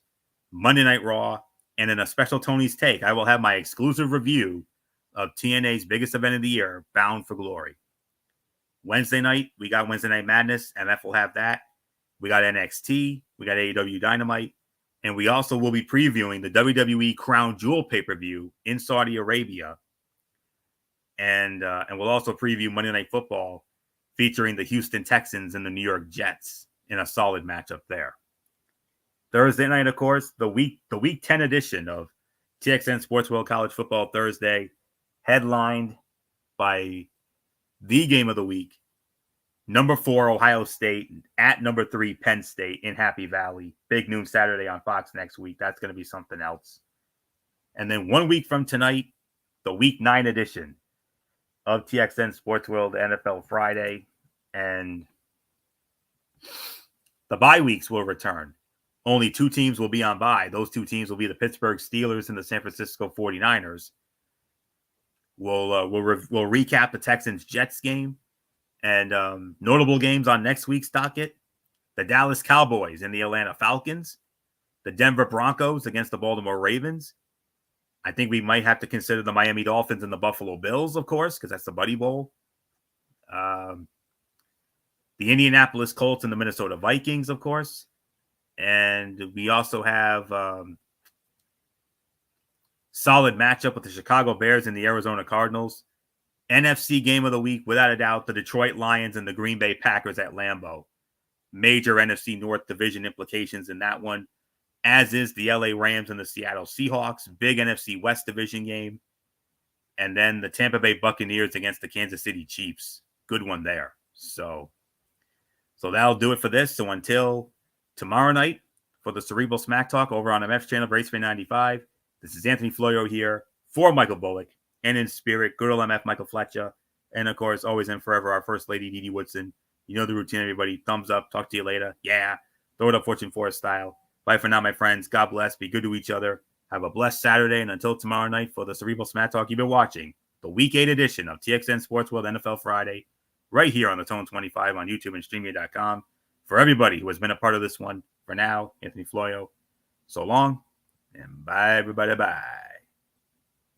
Monday Night Raw, and in a special Tony's Take, I will have my exclusive review of TNA's biggest event of the year, Bound for Glory. Wednesday night, we got Wednesday Night Madness. MF will have that. We got NXT. We got AEW Dynamite. And we also will be previewing the WWE Crown Jewel pay-per-view in Saudi Arabia. And we'll also preview Monday Night Football featuring the Houston Texans and the New York Jets in a solid matchup there. Thursday night, of course, the week 10 edition of TXN Sports World College Football Thursday, headlined by the game of the week, Number 4, Ohio State at number 3, Penn State in Happy Valley. Big noon Saturday on Fox next week. That's going to be something else. And then 1 week from tonight, the Week 9 edition of TXN Sports World NFL Friday. And the bye weeks will return. Only 2 teams will be on bye. Those 2 teams will be the Pittsburgh Steelers and the San Francisco 49ers. We'll recap the Texans-Jets game and notable games on next week's docket. The Dallas Cowboys and the Atlanta Falcons. The Denver Broncos against the Baltimore Ravens. I think we might have to consider the Miami Dolphins and the Buffalo Bills, of course, because that's the Buddy Bowl. The Indianapolis Colts and the Minnesota Vikings, of course. And we also have solid matchup with the Chicago Bears and the Arizona Cardinals. NFC game of the week, without a doubt, the Detroit Lions and the Green Bay Packers at Lambeau. Major NFC North division implications in that one, as is the LA Rams and the Seattle Seahawks. Big NFC West division game. And then the Tampa Bay Buccaneers against the Kansas City Chiefs. Good one there. So that'll do it for this. So until tomorrow night for the Cerebral Smack Talk over on MF's channel, Racefan 95, this is Anthony Florio here for Michael Bullock, and in spirit, good old MF Michael Fletcher, and of course, always and forever, our First Lady, Dee Dee Woodson. You know the routine, everybody. Thumbs up. Talk to you later. Yeah. Throw it up Fortune Forest style. Bye for now, my friends. God bless. Be good to each other. Have a blessed Saturday, and until tomorrow night for the Cerebral Smack Talk, you've been watching the Week 8 edition of TXN Sports World NFL Friday, right here on the Tone 25 on YouTube and StreamYard.com. For everybody who has been a part of this one, for now, Anthony Florio, so long, and bye, everybody, bye.